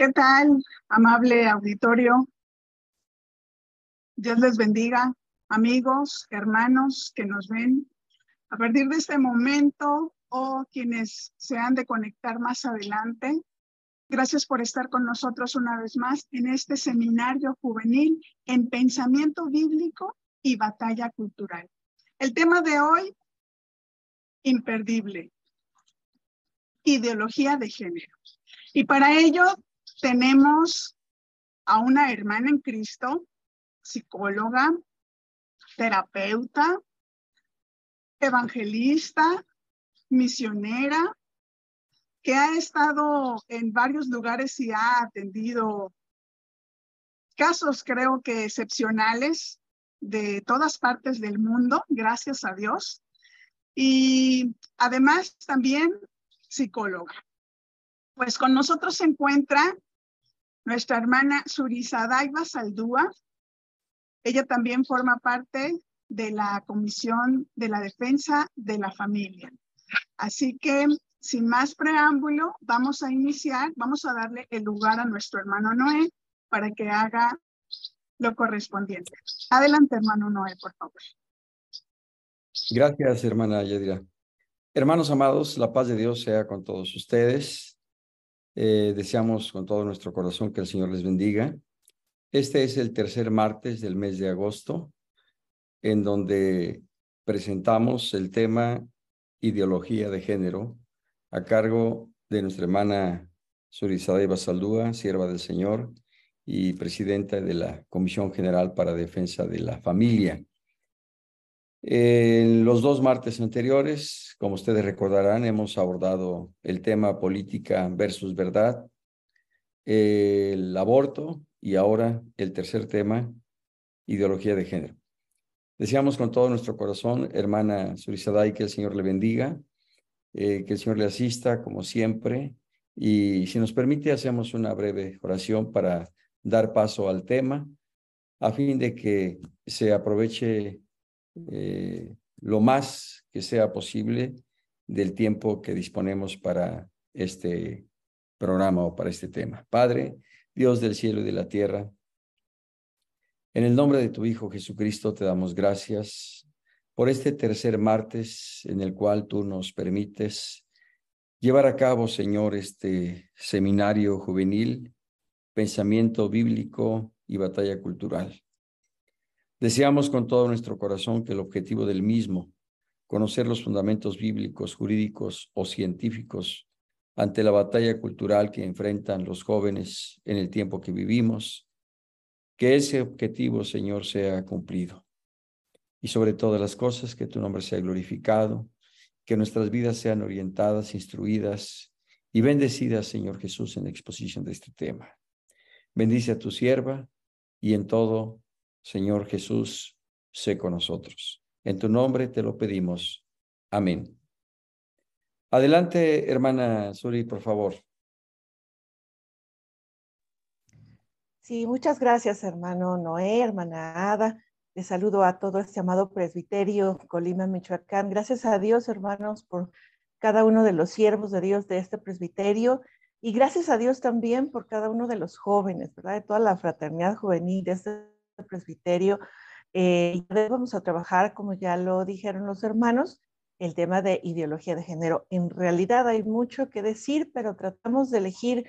¿Qué tal, amable auditorio? Dios les bendiga, amigos, hermanos que nos ven. A partir de este momento o quienes se han de conectar más adelante, gracias por estar con nosotros una vez más en este seminario juvenil en pensamiento bíblico y batalla cultural. El tema de hoy, imperdible, ideología de género. Y para ello tenemos a una hermana en Cristo, psicóloga, terapeuta, evangelista, misionera, que ha estado en varios lugares y ha atendido casos, creo que excepcionales, de todas partes del mundo, gracias a Dios. Y además también psicóloga. Pues con nosotros se encuentra nuestra hermana Surizadaiva Saldúa. Ella también forma parte de la Comisión de la Defensa de la Familia. Así que, sin más preámbulo, vamos a iniciar, vamos a darle el lugar a nuestro hermano Noé para que haga lo correspondiente. Adelante, hermano Noé, por favor. Gracias, hermana Yadira. Hermanos amados, la paz de Dios sea con todos ustedes. Deseamos con todo nuestro corazón que el Señor les bendiga. Este es el tercer martes del mes de agosto, en donde presentamos el tema ideología de género a cargo de nuestra hermana Surizadaiva Saldúa, sierva del Señor y presidenta de la Comisión General para Defensa de la Familia. En los dos martes anteriores, como ustedes recordarán, hemos abordado el tema política versus verdad, el aborto y ahora el tercer tema, ideología de género. Deseamos con todo nuestro corazón, hermana Surizadai, que el Señor le bendiga, que el Señor le asista como siempre, y si nos permite hacemos una breve oración para dar paso al tema, a fin de que se aproveche lo más que sea posible del tiempo que disponemos para este programa o para este tema. Padre, Dios del cielo y de la tierra, en el nombre de tu Hijo Jesucristo te damos gracias por este tercer martes en el cual tú nos permites llevar a cabo, Señor, este seminario juvenil, pensamiento bíblico y batalla cultural. Deseamos con todo nuestro corazón que el objetivo del mismo, conocer los fundamentos bíblicos, jurídicos o científicos ante la batalla cultural que enfrentan los jóvenes en el tiempo que vivimos, que ese objetivo, Señor, sea cumplido. Y sobre todas las cosas, que tu nombre sea glorificado, que nuestras vidas sean orientadas, instruidas y bendecidas, Señor Jesús, en la exposición de este tema. Bendice a tu sierva y en todo, Señor Jesús, sé con nosotros. En tu nombre te lo pedimos. Amén. Adelante, hermana Suri, por favor. Sí, muchas gracias, hermano Noé, hermana Ada. Les saludo a todo este amado presbiterio, Colima, Michoacán. Gracias a Dios, hermanos, por cada uno de los siervos de Dios de este presbiterio. Y gracias a Dios también por cada uno de los jóvenes, ¿verdad? De toda la fraternidad juvenil de este presbiterio. Vamos a trabajar, como ya lo dijeron los hermanos, el tema de ideología de género. En realidad hay mucho que decir, pero tratamos de elegir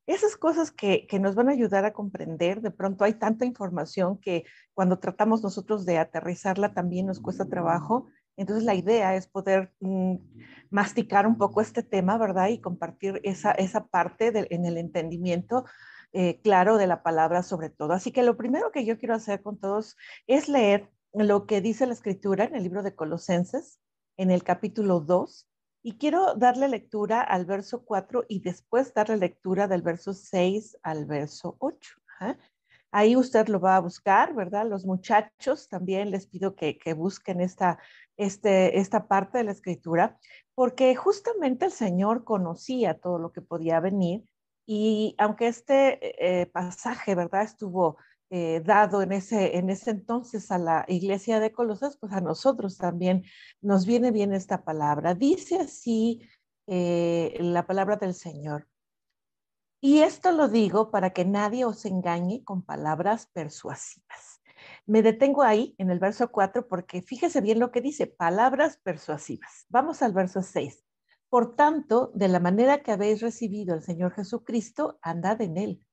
esas cosas que nos van a ayudar a comprender. De pronto hay tanta información que cuando tratamos nosotros de aterrizarla también nos cuesta trabajo. Entonces la idea es poder masticar un poco este tema, ¿verdad? Y compartir esa parte en el entendimiento claro de la palabra sobre todo. Así que lo primero que yo quiero hacer con todos es leer lo que dice la Escritura en el libro de Colosenses, en el capítulo 2. Y quiero darle lectura al verso 4 y después darle lectura del verso 6 al verso 8. ¿Eh? Ahí usted lo va a buscar, ¿verdad? Los muchachos también les pido que busquen esta parte de la Escritura, porque justamente el Señor conocía todo lo que podía venir y aunque este pasaje, ¿verdad? Estuvo dado en ese entonces a la iglesia de Colosas, pues a nosotros también nos viene bien esta palabra. Dice así la palabra del Señor. Y esto lo digo para que nadie os engañe con palabras persuasivas. Me detengo ahí en el verso 4 porque fíjese bien lo que dice, palabras persuasivas. Vamos al verso 6. Por tanto, de la manera que habéis recibido al Señor Jesucristo, andad en él,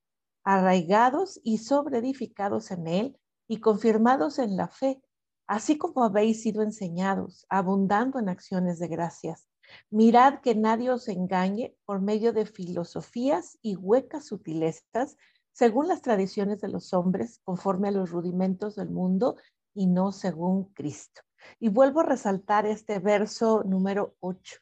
arraigados y sobreedificados en él y confirmados en la fe, así como habéis sido enseñados, abundando en acciones de gracias. Mirad que nadie os engañe por medio de filosofías y huecas sutilezas, según las tradiciones de los hombres, conforme a los rudimentos del mundo y no según Cristo. Y vuelvo a resaltar este verso número 8.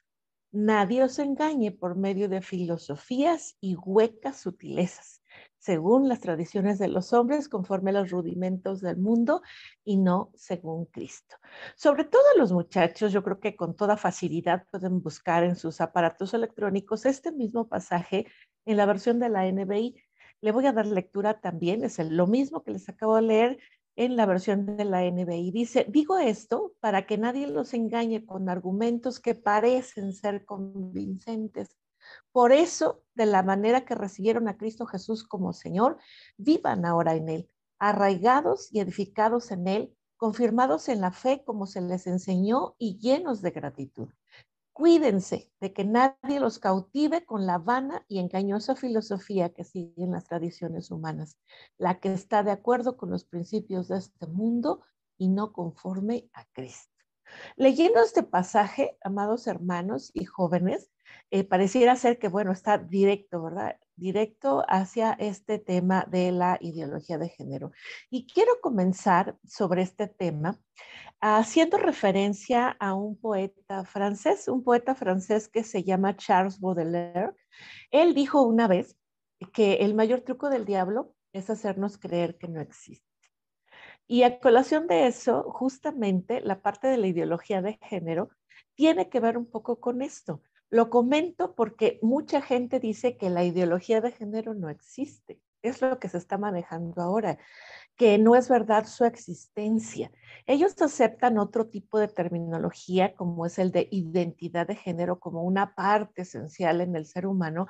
Nadie os engañe por medio de filosofías y huecas sutilezas, según las tradiciones de los hombres, conforme a los rudimentos del mundo y no según Cristo. Sobre todo los muchachos, yo creo que con toda facilidad pueden buscar en sus aparatos electrónicos este mismo pasaje en la versión de la NBI. Le voy a dar lectura también, es lo mismo que les acabo de leer en la versión de la NBI. Dice, digo esto para que nadie los engañe con argumentos que parecen ser convincentes. Por eso, de la manera que recibieron a Cristo Jesús como Señor, vivan ahora en Él, arraigados y edificados en Él, confirmados en la fe como se les enseñó y llenos de gratitud. Cuídense de que nadie los cautive con la vana y engañosa filosofía que siguen las tradiciones humanas, la que está de acuerdo con los principios de este mundo y no conforme a Cristo. Leyendo este pasaje, amados hermanos y jóvenes, pareciera ser que, bueno, está directo, ¿verdad? Directo hacia este tema de la ideología de género. Y quiero comenzar sobre este tema haciendo referencia a un poeta francés que se llama Charles Baudelaire. Él dijo una vez que el mayor truco del diablo es hacernos creer que no existe. Y a colación de eso, justamente la parte de la ideología de género tiene que ver un poco con esto. Lo comento porque mucha gente dice que la ideología de género no existe. Es lo que se está manejando ahora, que no es verdad su existencia. Ellos aceptan otro tipo de terminología, como es el de identidad de género, como una parte esencial en el ser humano,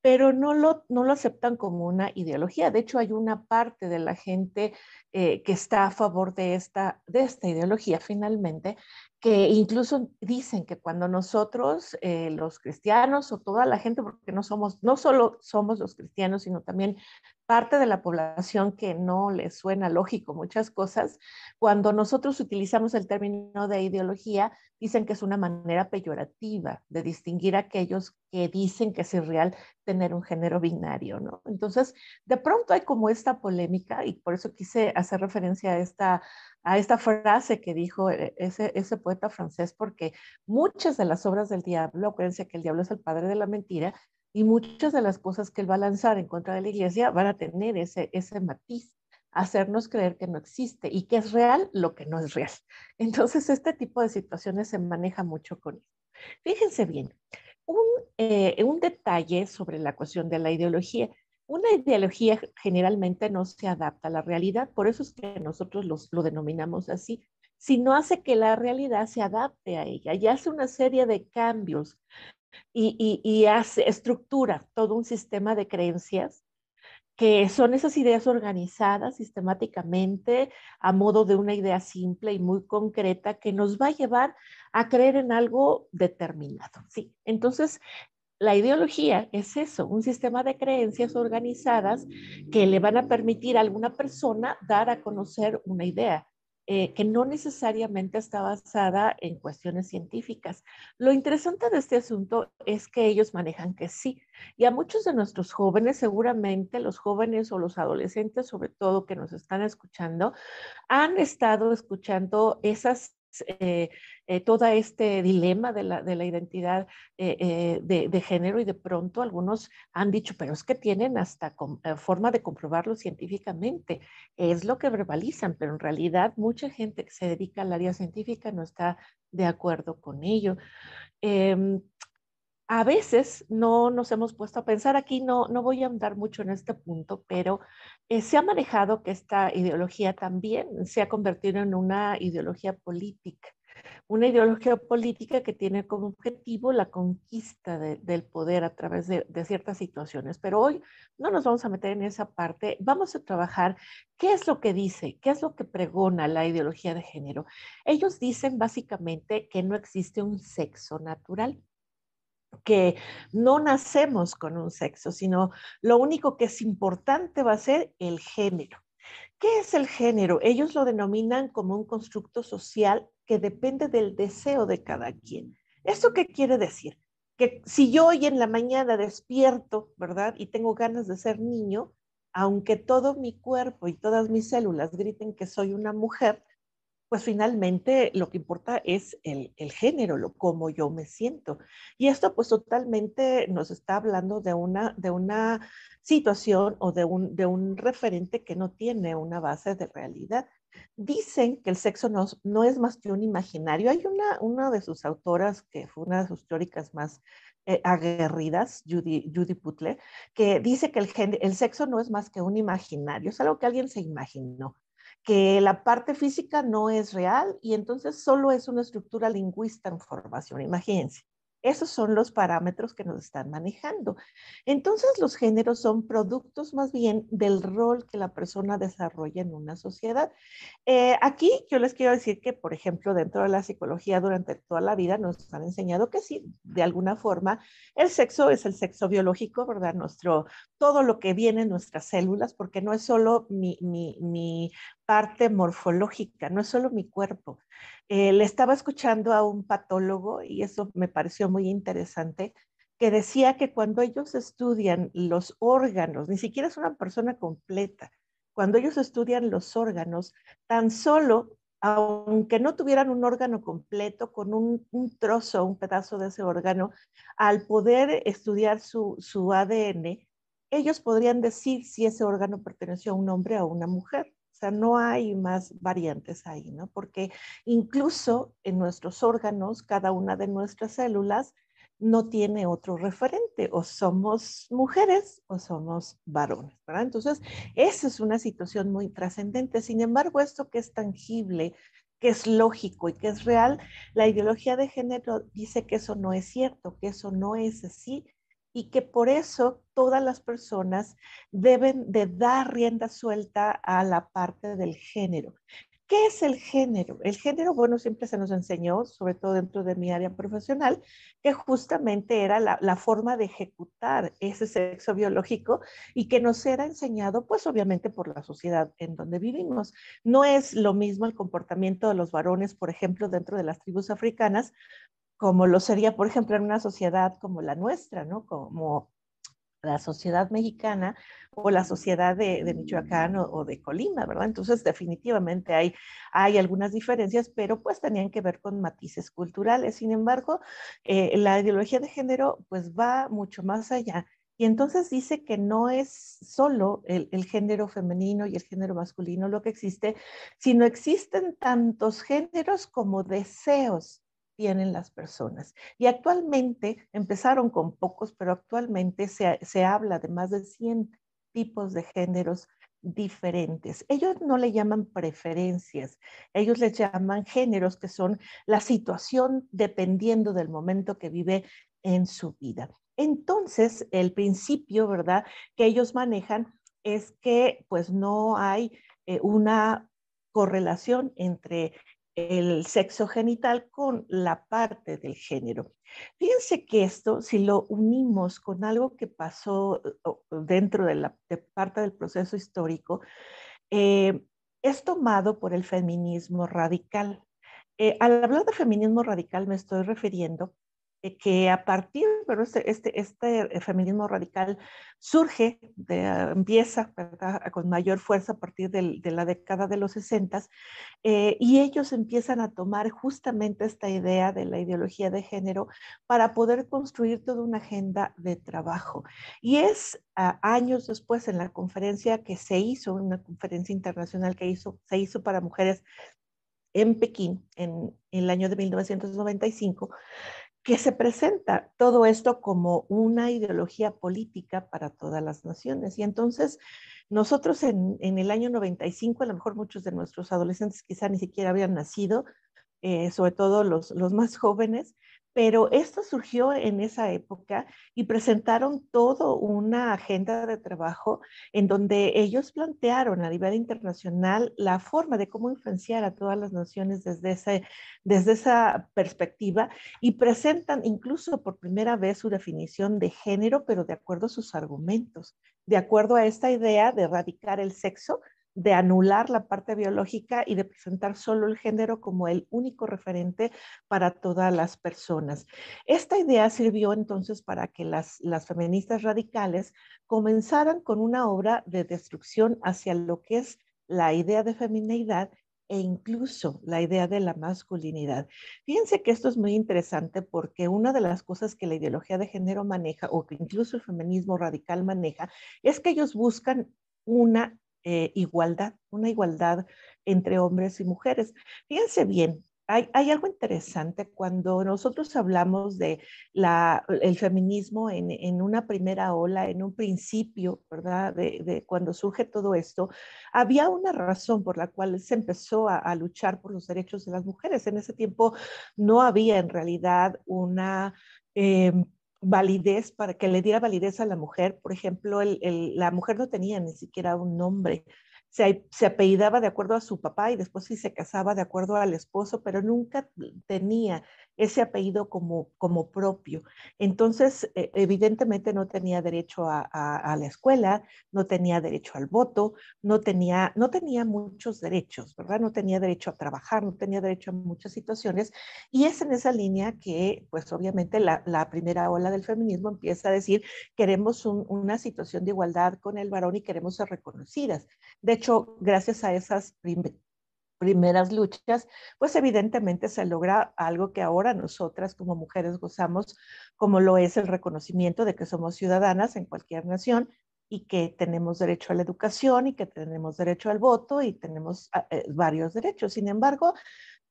pero no lo aceptan como una ideología. De hecho, hay una parte de la gente que está a favor de esta ideología finalmente, que incluso dicen que cuando nosotros, los cristianos o toda la gente, porque no solo somos los cristianos, sino también parte de la población que no les suena lógico muchas cosas, cuando nosotros utilizamos el término de ideología, dicen que es una manera peyorativa de distinguir a aquellos que dicen que es irreal tener un género binario, ¿no? Entonces, de pronto hay como esta polémica y por eso quise hacer referencia a esta frase que dijo ese poeta francés, porque muchas de las obras del diablo, acuérdense que el diablo es el padre de la mentira, y muchas de las cosas que él va a lanzar en contra de la iglesia van a tener ese matiz, hacernos creer que no existe y que es real lo que no es real. Entonces, este tipo de situaciones se maneja mucho con esto. Fíjense bien, un detalle sobre la cuestión de la ideología. Una ideología generalmente no se adapta a la realidad, por eso es que nosotros lo denominamos así, sino hace que la realidad se adapte a ella y hace una serie de cambios y estructura todo un sistema de creencias que son esas ideas organizadas sistemáticamente a modo de una idea simple y muy concreta que nos va a llevar a creer en algo determinado. Sí, entonces la ideología es eso, un sistema de creencias organizadas que le van a permitir a alguna persona dar a conocer una idea. Que no necesariamente está basada en cuestiones científicas. Lo interesante de este asunto es que ellos manejan que sí. Y a muchos de nuestros jóvenes, seguramente los jóvenes o los adolescentes, sobre todo que nos están escuchando, han estado escuchando todo este dilema de la identidad de género y de pronto algunos han dicho, pero es que tienen hasta forma de comprobarlo científicamente. Es lo que verbalizan, pero en realidad mucha gente que se dedica al área científica no está de acuerdo con ello. Eh, a veces no nos hemos puesto a pensar aquí, no voy a andar mucho en este punto, pero se ha manejado que esta ideología también se ha convertido en una ideología política. una ideología política que tiene como objetivo la conquista del poder a través de ciertas situaciones. Pero hoy no nos vamos a meter en esa parte, vamos a trabajar qué es lo que dice, qué es lo que pregona la ideología de género. Ellos dicen básicamente que no existe un sexo natural, que no nacemos con un sexo, sino lo único que es importante va a ser el género. ¿Qué es el género? Ellos lo denominan como un constructo social que depende del deseo de cada quien. ¿Esto qué quiere decir? Que si yo hoy en la mañana despierto, ¿verdad? Y tengo ganas de ser niño, aunque todo mi cuerpo y todas mis células griten que soy una mujer, pues finalmente lo que importa es el género, cómo yo me siento. Y esto pues totalmente nos está hablando de una situación o de un referente que no tiene una base de realidad. Dicen que el sexo no es más que un imaginario. Hay una de sus autoras, que fue una de sus teóricas más aguerridas, Judy Butler, que dice que el sexo no es más que un imaginario, es algo que alguien se imaginó, que la parte física no es real y entonces solo es una estructura lingüística en formación. Imagínense, esos son los parámetros que nos están manejando. Entonces los géneros son productos más bien del rol que la persona desarrolla en una sociedad. Aquí yo les quiero decir que, por ejemplo, dentro de la psicología durante toda la vida nos han enseñado que sí, de alguna forma, el sexo es el sexo biológico, ¿verdad? Todo lo que viene en nuestras células, porque no es solo mi parte morfológica, no es solo mi cuerpo. Le estaba escuchando a un patólogo y eso me pareció muy interesante, que decía que cuando ellos estudian los órganos, ni siquiera es una persona completa, cuando ellos estudian los órganos, tan solo, aunque no tuvieran un órgano completo, con un trozo, un pedazo de ese órgano, al poder estudiar su ADN, ellos podrían decir si ese órgano perteneció a un hombre o a una mujer. O sea, no hay más variantes ahí, ¿no? Porque incluso en nuestros órganos, cada una de nuestras células no tiene otro referente, o somos mujeres o somos varones, ¿verdad? Entonces, esa es una situación muy trascendente. Sin embargo, esto que es tangible, que es lógico y que es real, la ideología de género dice que eso no es cierto, que eso no es así y que por eso todas las personas deben de dar rienda suelta a la parte del género. ¿Qué es el género? El género, bueno, siempre se nos enseñó, sobre todo dentro de mi área profesional, que justamente era la forma de ejecutar ese sexo biológico y que nos era enseñado, pues obviamente por la sociedad en donde vivimos. No es lo mismo el comportamiento de los varones, por ejemplo, dentro de las tribus africanas, como lo sería, por ejemplo, en una sociedad como la nuestra, ¿no? Como la sociedad mexicana o la sociedad de Michoacán o de Colima, ¿verdad? Entonces, definitivamente hay algunas diferencias, pero pues tenían que ver con matices culturales. Sin embargo, la ideología de género pues va mucho más allá. Y entonces dice que no es solo el género femenino y el género masculino lo que existe, sino existen tantos géneros como deseos tienen las personas. Y actualmente, empezaron con pocos, pero actualmente se habla de más de 100 tipos de géneros diferentes. Ellos no le llaman preferencias, ellos les llaman géneros, que son la situación dependiendo del momento que vive en su vida. Entonces, el principio, ¿verdad?, que ellos manejan es que pues no hay una correlación entre el sexo genital con la parte del género. Fíjense que esto, si lo unimos con algo que pasó dentro de parte del proceso histórico, eh, es tomado por el feminismo radical. Al hablar de feminismo radical me estoy refiriendo que a partir, pero este feminismo radical surge, empieza, ¿verdad?, con mayor fuerza a partir de la década de los 60, y ellos empiezan a tomar justamente esta idea de la ideología de género para poder construir toda una agenda de trabajo. Y es años después, en la conferencia que se hizo, una conferencia internacional que se hizo para mujeres en Pekín en el año de 1995, que se presenta todo esto como una ideología política para todas las naciones. Y entonces nosotros en el año 95, a lo mejor muchos de nuestros adolescentes quizá ni siquiera habían nacido, sobre todo los más jóvenes, pero esto surgió en esa época y presentaron toda una agenda de trabajo en donde ellos plantearon a nivel internacional la forma de cómo influenciar a todas las naciones desde esa perspectiva, y presentan incluso por primera vez su definición de género, pero de acuerdo a sus argumentos, de acuerdo a esta idea de erradicar el sexo, de anular la parte biológica y de presentar solo el género como el único referente para todas las personas. Esta idea sirvió entonces para que las feministas radicales comenzaran con una obra de destrucción hacia lo que es la idea de femineidad e incluso la idea de la masculinidad. Fíjense que esto es muy interesante porque una de las cosas que la ideología de género maneja, o que incluso el feminismo radical maneja, es que ellos buscan una una igualdad entre hombres y mujeres. Fíjense bien, hay algo interesante cuando nosotros hablamos de el feminismo en una primera ola, en un principio, ¿verdad? De cuando surge todo esto, había una razón por la cual se empezó a luchar por los derechos de las mujeres. En ese tiempo no había en realidad una validez, para que le diera validez a la mujer. Por ejemplo, la mujer no tenía ni siquiera un nombre. Se apellidaba de acuerdo a su papá y después sí se casaba de acuerdo al esposo, pero nunca tenía ese apellido como propio. Entonces, evidentemente no tenía derecho a la escuela, no tenía derecho al voto, no tenía muchos derechos, ¿verdad? No tenía derecho a trabajar, no tenía derecho a muchas situaciones. Y es en esa línea que, pues obviamente, la primera ola del feminismo empieza a decir, queremos una situación de igualdad con el varón y queremos ser reconocidas. De hecho, gracias a esas primeras luchas, pues evidentemente se logra algo que ahora nosotras como mujeres gozamos, como lo es el reconocimiento de que somos ciudadanas en cualquier nación y que tenemos derecho a la educación y que tenemos derecho al voto y tenemos varios derechos. Sin embargo,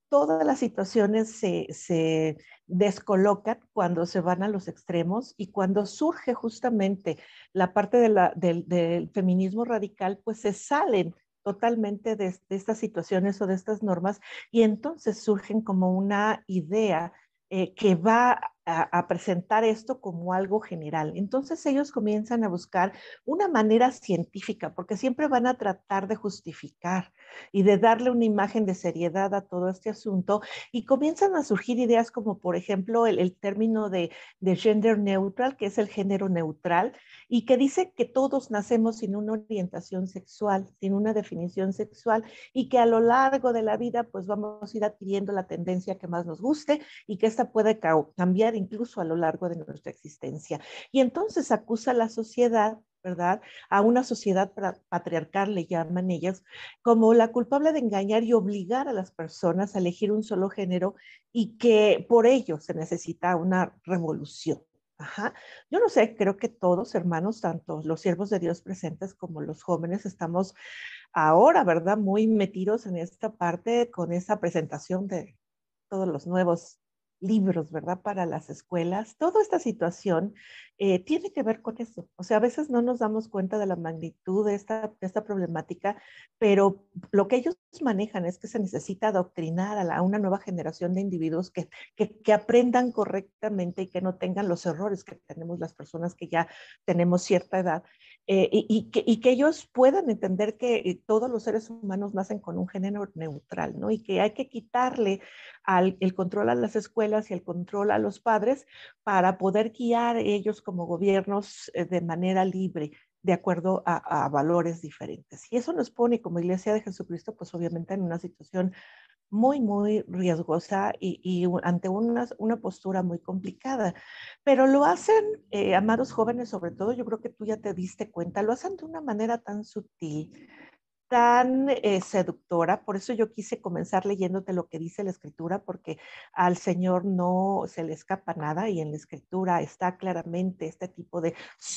todas las situaciones se descolocan cuando se van a los extremos, y cuando surge justamente la parte del feminismo radical, pues se salen totalmente de estas situaciones o de estas normas, y entonces surgen como una idea que va a presentar esto como algo general. Entonces ellos comienzan a buscar una manera científica, porque siempre van a tratar de justificar y de darle una imagen de seriedad a todo este asunto, y comienzan a surgir ideas como, por ejemplo, el término de gender neutral, que es el género neutral, y que dice que todos nacemos sin una orientación sexual, sin una definición sexual, y que a lo largo de la vida pues vamos a ir adquiriendo la tendencia que más nos guste, y que esta puede cambiar incluso a lo largo de nuestra existencia. Y entonces acusa a la sociedad, ¿verdad? A una sociedad patriarcal, le llaman ellas, como la culpable de engañar y obligar a las personas a elegir un solo género, y que por ello se necesita una revolución. Ajá. Yo no sé, creo que todos, hermanos, tanto los siervos de Dios presentes como los jóvenes, estamos ahora, ¿verdad? Muy metidos en esta parte con esa presentación de todos los nuevos libros, ¿verdad? Para las escuelas. Toda esta situación tiene que ver con eso. O sea, a veces no nos damos cuenta de la magnitud de esta problemática, pero lo que ellos manejan es que se necesita adoctrinar a una nueva generación de individuos que aprendan correctamente y que no tengan los errores que tenemos las personas que ya tenemos cierta edad, y que ellos puedan entender que todos los seres humanos nacen con un género neutral, ¿no? Y que hay que quitarle el control a las escuelas y el control a los padres para poder guiar ellos como gobiernos de manera libre, de acuerdo a valores diferentes. Y eso nos pone como Iglesia de Jesucristo, pues obviamente en una situación muy, muy riesgosa y ante una postura muy complicada. Pero lo hacen, amados jóvenes, sobre todo, yo creo que tú ya te diste cuenta, lo hacen de una manera tan sutil, tan seductora. Por eso yo quise comenzar leyéndote lo que dice la escritura, porque al Señor no se le escapa nada, y en la escritura está claramente este tipo de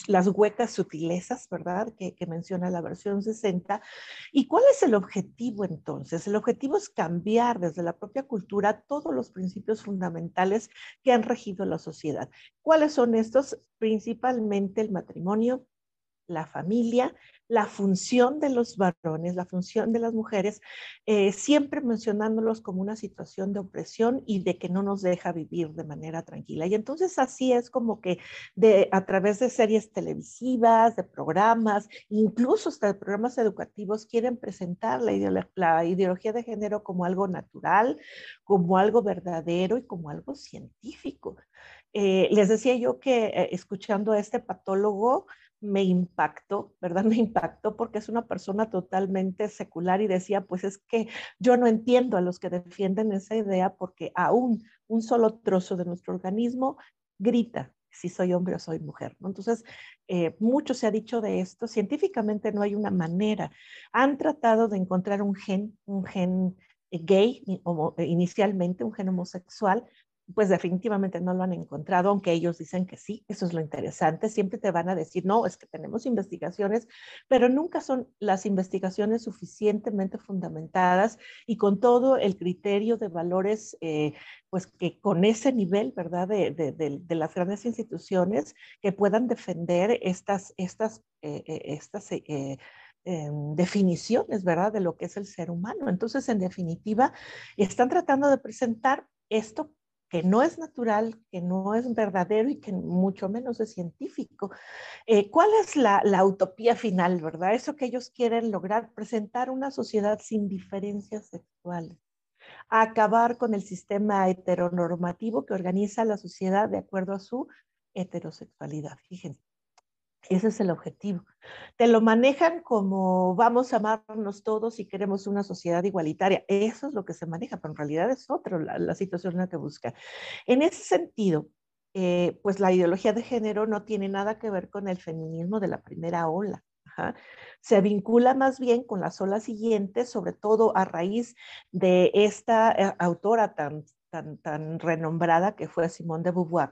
las huecas sutilezas, ¿verdad? Que menciona la versión 60. ¿Y cuál es el objetivo entonces? El objetivo es cambiar desde la propia cultura todos los principios fundamentales que han regido la sociedad. ¿Cuáles son estos? Principalmente el matrimonio, la familia, la función de los varones, la función de las mujeres, siempre mencionándolos como una situación de opresión y de que no nos deja vivir de manera tranquila. Y entonces así es como que a través de series televisivas, de programas, incluso hasta de programas educativos, quieren presentar la ideología de género como algo natural, como algo verdadero y como algo científico. Les decía yo que escuchando a este patólogo me impactó, ¿verdad? Me impactó porque es una persona totalmente secular y decía, pues es que yo no entiendo a los que defienden esa idea porque aún un solo trozo de nuestro organismo grita si soy hombre o soy mujer, ¿no? Entonces, mucho se ha dicho de esto. Científicamente no hay una manera. Han tratado de encontrar un gen gay inicialmente, un gen homosexual, pues definitivamente no lo han encontrado, aunque ellos dicen que sí, eso es lo interesante. Siempre te van a decir, no, es que tenemos investigaciones, pero nunca son las investigaciones suficientemente fundamentadas y con todo el criterio de valores, pues que con ese nivel, ¿verdad?, de las grandes instituciones que puedan defender estas definiciones, ¿verdad?, de lo que es el ser humano. Entonces, en definitiva, están tratando de presentar esto que no es natural, que no es verdadero y que mucho menos es científico. ¿Cuál es la utopía final, verdad? Eso que ellos quieren lograr, presentar una sociedad sin diferencias sexuales, acabar con el sistema heteronormativo que organiza la sociedad de acuerdo a su heterosexualidad. Fíjense. Ese es el objetivo. Te lo manejan como vamos a amarnos todos y queremos una sociedad igualitaria. Eso es lo que se maneja, pero en realidad es otro la situación en la que busca. En ese sentido, pues la ideología de género no tiene nada que ver con el feminismo de la primera ola. Ajá. Se vincula más bien con las olas siguientes, sobre todo a raíz de esta autora tan renombrada que fue Simone de Beauvoir,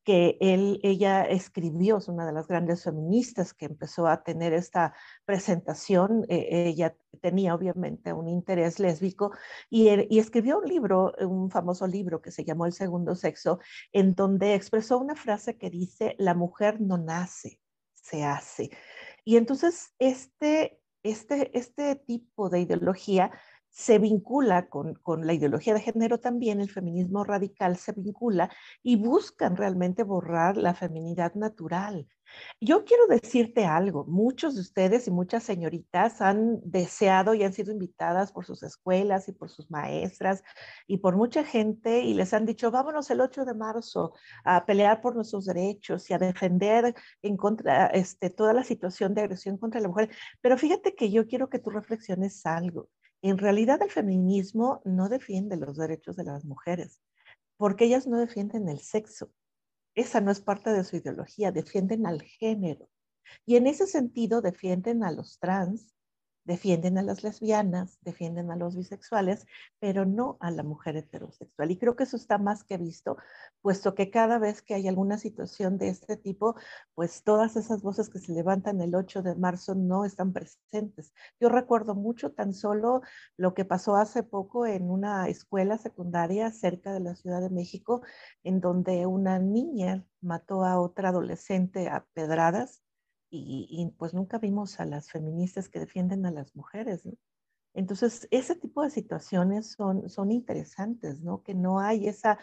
que ella escribió, es una de las grandes feministas que empezó a tener esta presentación. Ella tenía obviamente un interés lésbico y escribió un libro, un famoso libro que se llamó El segundo sexo, en donde expresó una frase que dice, la mujer no nace, se hace. Y entonces este tipo de ideología se vincula con la ideología de género también, el feminismo radical se vincula y buscan realmente borrar la feminidad natural. Yo quiero decirte algo, muchos de ustedes y muchas señoritas han deseado y han sido invitadas por sus escuelas y por sus maestras y por mucha gente y les han dicho, vámonos el 8 de marzo a pelear por nuestros derechos y a defender en contra toda la situación de agresión contra la mujer. Pero fíjate que yo quiero que tú reflexiones algo. En realidad el feminismo no defiende los derechos de las mujeres, porque ellas no defienden el sexo. Esa no es parte de su ideología, defienden al género. Y en ese sentido defienden a los trans, defienden a las lesbianas, defienden a los bisexuales, pero no a la mujer heterosexual. Y creo que eso está más que visto, puesto que cada vez que hay alguna situación de este tipo, pues todas esas voces que se levantan el 8 de marzo no están presentes. Yo recuerdo mucho tan solo lo que pasó hace poco en una escuela secundaria cerca de la Ciudad de México, en donde una niña mató a otra adolescente a pedradas pues nunca vimos a las feministas que defienden a las mujeres, ¿no? Entonces, ese tipo de situaciones son interesantes, ¿no? Que no hay esa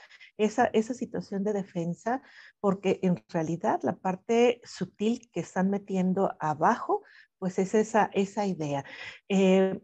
situación de defensa, porque en realidad la parte sutil que están metiendo abajo, pues es esa idea.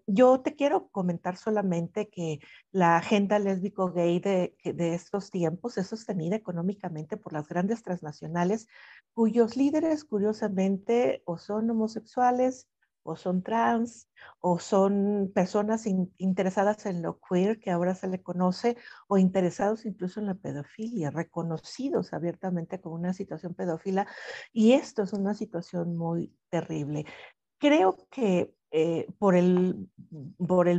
Yo te quiero comentar solamente que la agenda lésbico-gay de estos tiempos es sostenida económicamente por las grandes transnacionales, cuyos líderes, curiosamente, o son homosexuales, o son trans, o son personas interesadas en lo queer, que ahora se le conoce, o interesados incluso en la pedofilia, reconocidos abiertamente como una situación pedófila, y esto es una situación muy terrible. Creo que por el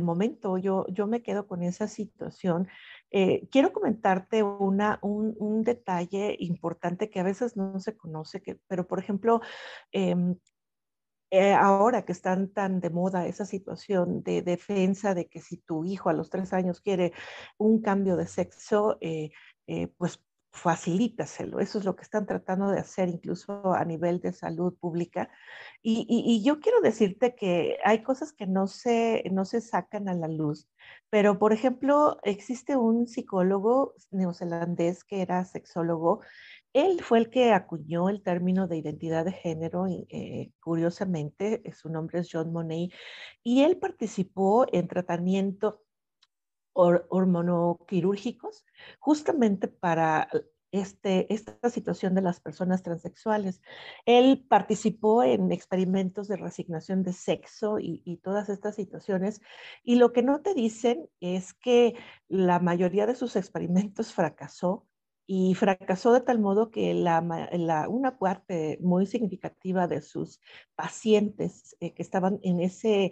momento yo me quedo con esa situación. Quiero comentarte un detalle importante que a veces no se conoce, pero por ejemplo, em, ahora que están tan de moda esa situación de defensa de que si tu hijo a los 3 años quiere un cambio de sexo, pues facilítaselo. Eso es lo que están tratando de hacer incluso a nivel de salud pública. Y yo quiero decirte que hay cosas que no se sacan a la luz, pero por ejemplo, existe un psicólogo neozelandés que era sexólogo. Él fue el que acuñó el término de identidad de género, y, curiosamente, su nombre es John Monnet, y él participó en tratamiento hormonoquirúrgicos justamente para esta situación de las personas transexuales. Él participó en experimentos de reasignación de sexo y todas estas situaciones, y lo que no te dicen es que la mayoría de sus experimentos fracasó, y fracasó de tal modo que una parte muy significativa de sus pacientes que estaban en ese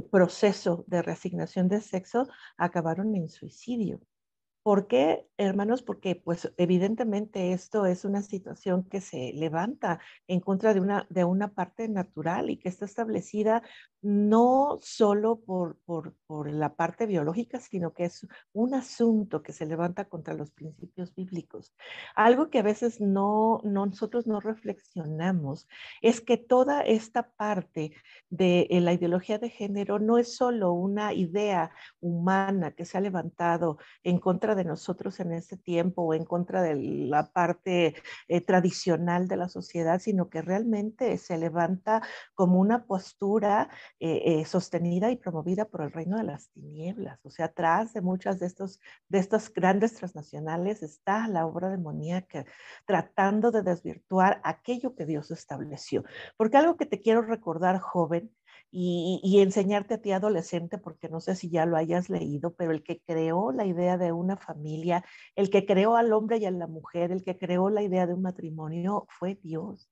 proceso de reasignación de sexo acabaron en suicidio. ¿Por qué, hermanos? Porque pues evidentemente esto es una situación que se levanta en contra de una parte natural y que está establecida no solo por la parte biológica, sino que es un asunto que se levanta contra los principios bíblicos. Algo que a veces nosotros no reflexionamos es que toda esta parte de la ideología de género no es solo una idea humana que se ha levantado en contra de nosotros en ese tiempo o en contra de la parte tradicional de la sociedad, sino que realmente se levanta como una postura sostenida y promovida por el reino de las tinieblas. O sea, atrás de muchas de estos grandes transnacionales está la obra demoníaca tratando de desvirtuar aquello que Dios estableció. Porque algo que te quiero recordar, joven, y enseñarte a ti adolescente, porque no sé si ya lo hayas leído, pero el que creó la idea de una familia, el que creó al hombre y a la mujer, el que creó la idea de un matrimonio fue Dios,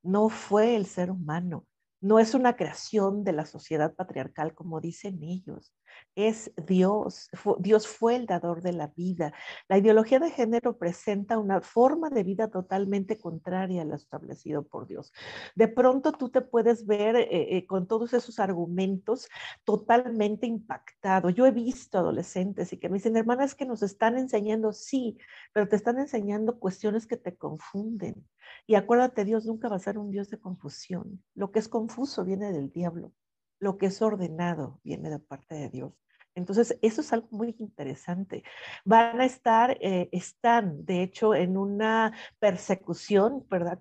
no fue el ser humano. No es una creación de la sociedad patriarcal como dicen ellos. Es Dios. Dios fue el dador de la vida. La ideología de género presenta una forma de vida totalmente contraria a lo establecido por Dios. De pronto tú te puedes ver con todos esos argumentos totalmente impactado. Yo he visto adolescentes y que me dicen, hermana, es que nos están enseñando, sí, pero te están enseñando cuestiones que te confunden. Y acuérdate, Dios nunca va a ser un Dios de confusión. Lo que es confuso viene del diablo. Lo que es ordenado viene de parte de Dios. Entonces, eso es algo muy interesante. Van a están, de hecho, en una persecución, ¿verdad?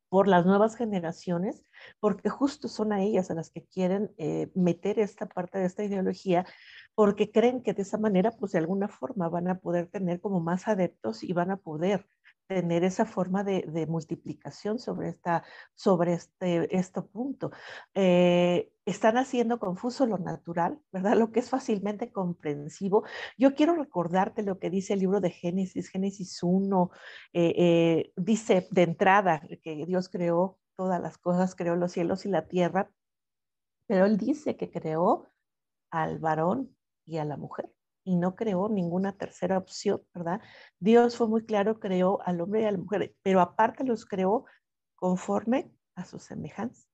Por las nuevas generaciones, porque justo son a ellas a las que quieren meter esta parte de esta ideología, porque creen que de esa manera, pues de alguna forma van a poder tener como más adeptos y van a poder tener esa forma de multiplicación sobre este punto. Están haciendo confuso lo natural, ¿verdad? Lo que es fácilmente comprensivo. Yo quiero recordarte lo que dice el libro de Génesis, Génesis 1, dice de entrada que Dios creó todas las cosas, creó los cielos y la tierra, pero Él dice que creó al varón y a la mujer y no creó ninguna tercera opción, ¿verdad? Dios fue muy claro, creó al hombre y a la mujer, pero aparte los creó conforme a su semejanza.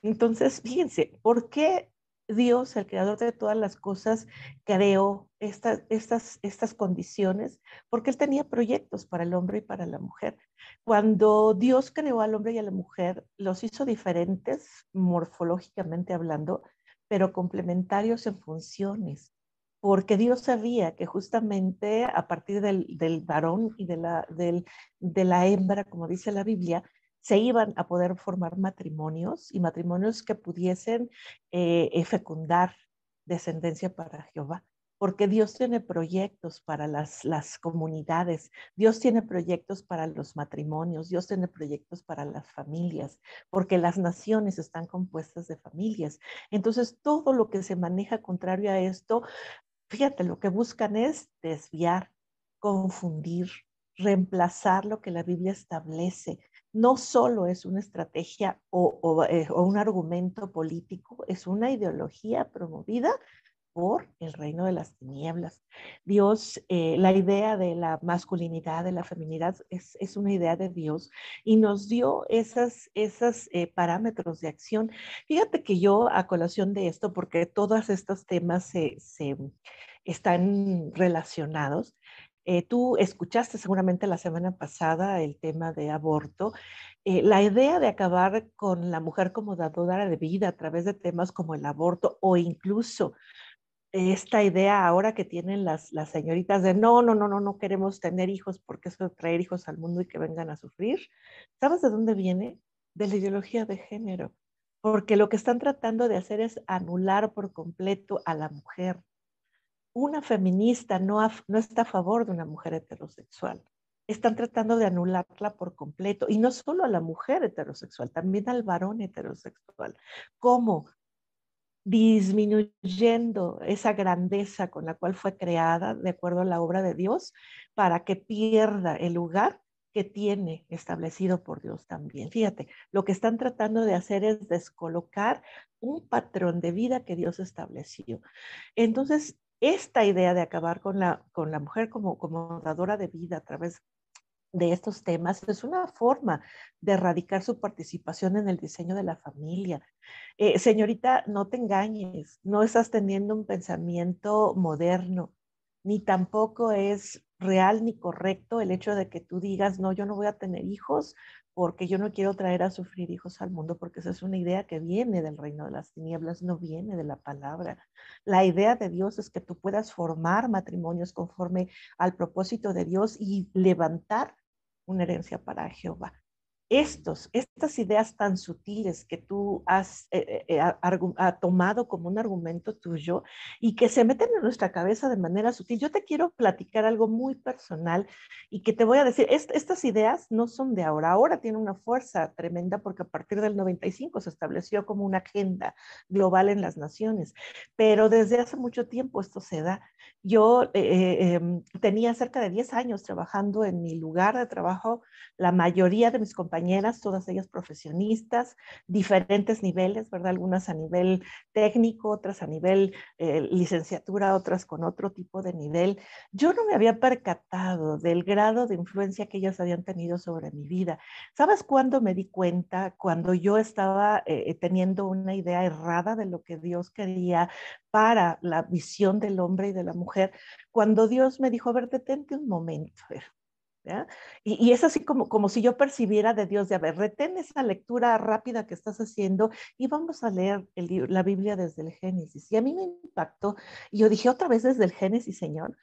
Entonces, fíjense, ¿por qué Dios, el creador de todas las cosas, creó estas condiciones? Porque Él tenía proyectos para el hombre y para la mujer. Cuando Dios creó al hombre y a la mujer, los hizo diferentes morfológicamente hablando, pero complementarios en funciones. Porque Dios sabía que justamente a partir del varón y de la hembra, como dice la Biblia, se iban a poder formar matrimonios y matrimonios que pudiesen fecundar descendencia para Jehová. Porque Dios tiene proyectos para las comunidades, Dios tiene proyectos para los matrimonios, Dios tiene proyectos para las familias, porque las naciones están compuestas de familias. Entonces, todo lo que se maneja contrario a esto, fíjate, lo que buscan es desviar, confundir, reemplazar lo que la Biblia establece. No solo es una estrategia o un argumento político, es una ideología promovida por el reino de las tinieblas. Dios, la idea de la masculinidad, de la feminidad, es una idea de Dios y nos dio esas parámetros de acción. Fíjate que yo, a colación de esto, porque todos estos temas se están relacionados, Tú escuchaste seguramente la semana pasada el tema de aborto. La idea de acabar con la mujer como dadora de vida a través de temas como el aborto o incluso esta idea ahora que tienen las señoritas de no queremos tener hijos porque eso de traer hijos al mundo y que vengan a sufrir. ¿Sabes de dónde viene? De la ideología de género. Porque lo que están tratando de hacer es anular por completo a la mujer. Una feminista no está a favor de una mujer heterosexual. Están tratando de anularla por completo. Y no solo a la mujer heterosexual, también al varón heterosexual. ¿Cómo? Disminuyendo esa grandeza con la cual fue creada de acuerdo a la obra de Dios para que pierda el lugar que tiene establecido por Dios también. Fíjate, lo que están tratando de hacer es descolocar un patrón de vida que Dios estableció. Entonces, esta idea de acabar con la mujer como dadora de vida a través de estos temas es una forma de erradicar su participación en el diseño de la familia. Señorita, no te engañes, no estás teniendo un pensamiento moderno, ni tampoco es real ni correcto el hecho de que tú digas, no, yo no voy a tener hijos porque yo no quiero traer a sufrir hijos al mundo, porque esa es una idea que viene del reino de las tinieblas, no viene de la palabra. La idea de Dios es que tú puedas formar matrimonios conforme al propósito de Dios y levantar una herencia para Jehová. Estas ideas tan sutiles que tú has tomado como un argumento tuyo y que se meten en nuestra cabeza de manera sutil. Yo te quiero platicar algo muy personal y que te voy a decir, estas ideas no son de ahora. Ahora tiene una fuerza tremenda porque a partir del 95 se estableció como una agenda global en las naciones, pero desde hace mucho tiempo esto se da. Yo tenía cerca de 10 años trabajando en mi lugar de trabajo, la mayoría de mis compañeras, todas ellas profesionistas, diferentes niveles, ¿verdad? Algunas a nivel técnico, otras a nivel licenciatura, otras con otro tipo de nivel. Yo no me había percatado del grado de influencia que ellas habían tenido sobre mi vida. ¿Sabes cuándo me di cuenta? Cuando yo estaba teniendo una idea errada de lo que Dios quería para la visión del hombre y de la mujer, cuando Dios me dijo, a ver, detente un momento, ¿ya? Y es así como si yo percibiera de Dios, de a ver, retén esa lectura rápida que estás haciendo y vamos a leer la Biblia desde el Génesis. Y a mí me impactó, y yo dije, otra vez desde el Génesis, Señor,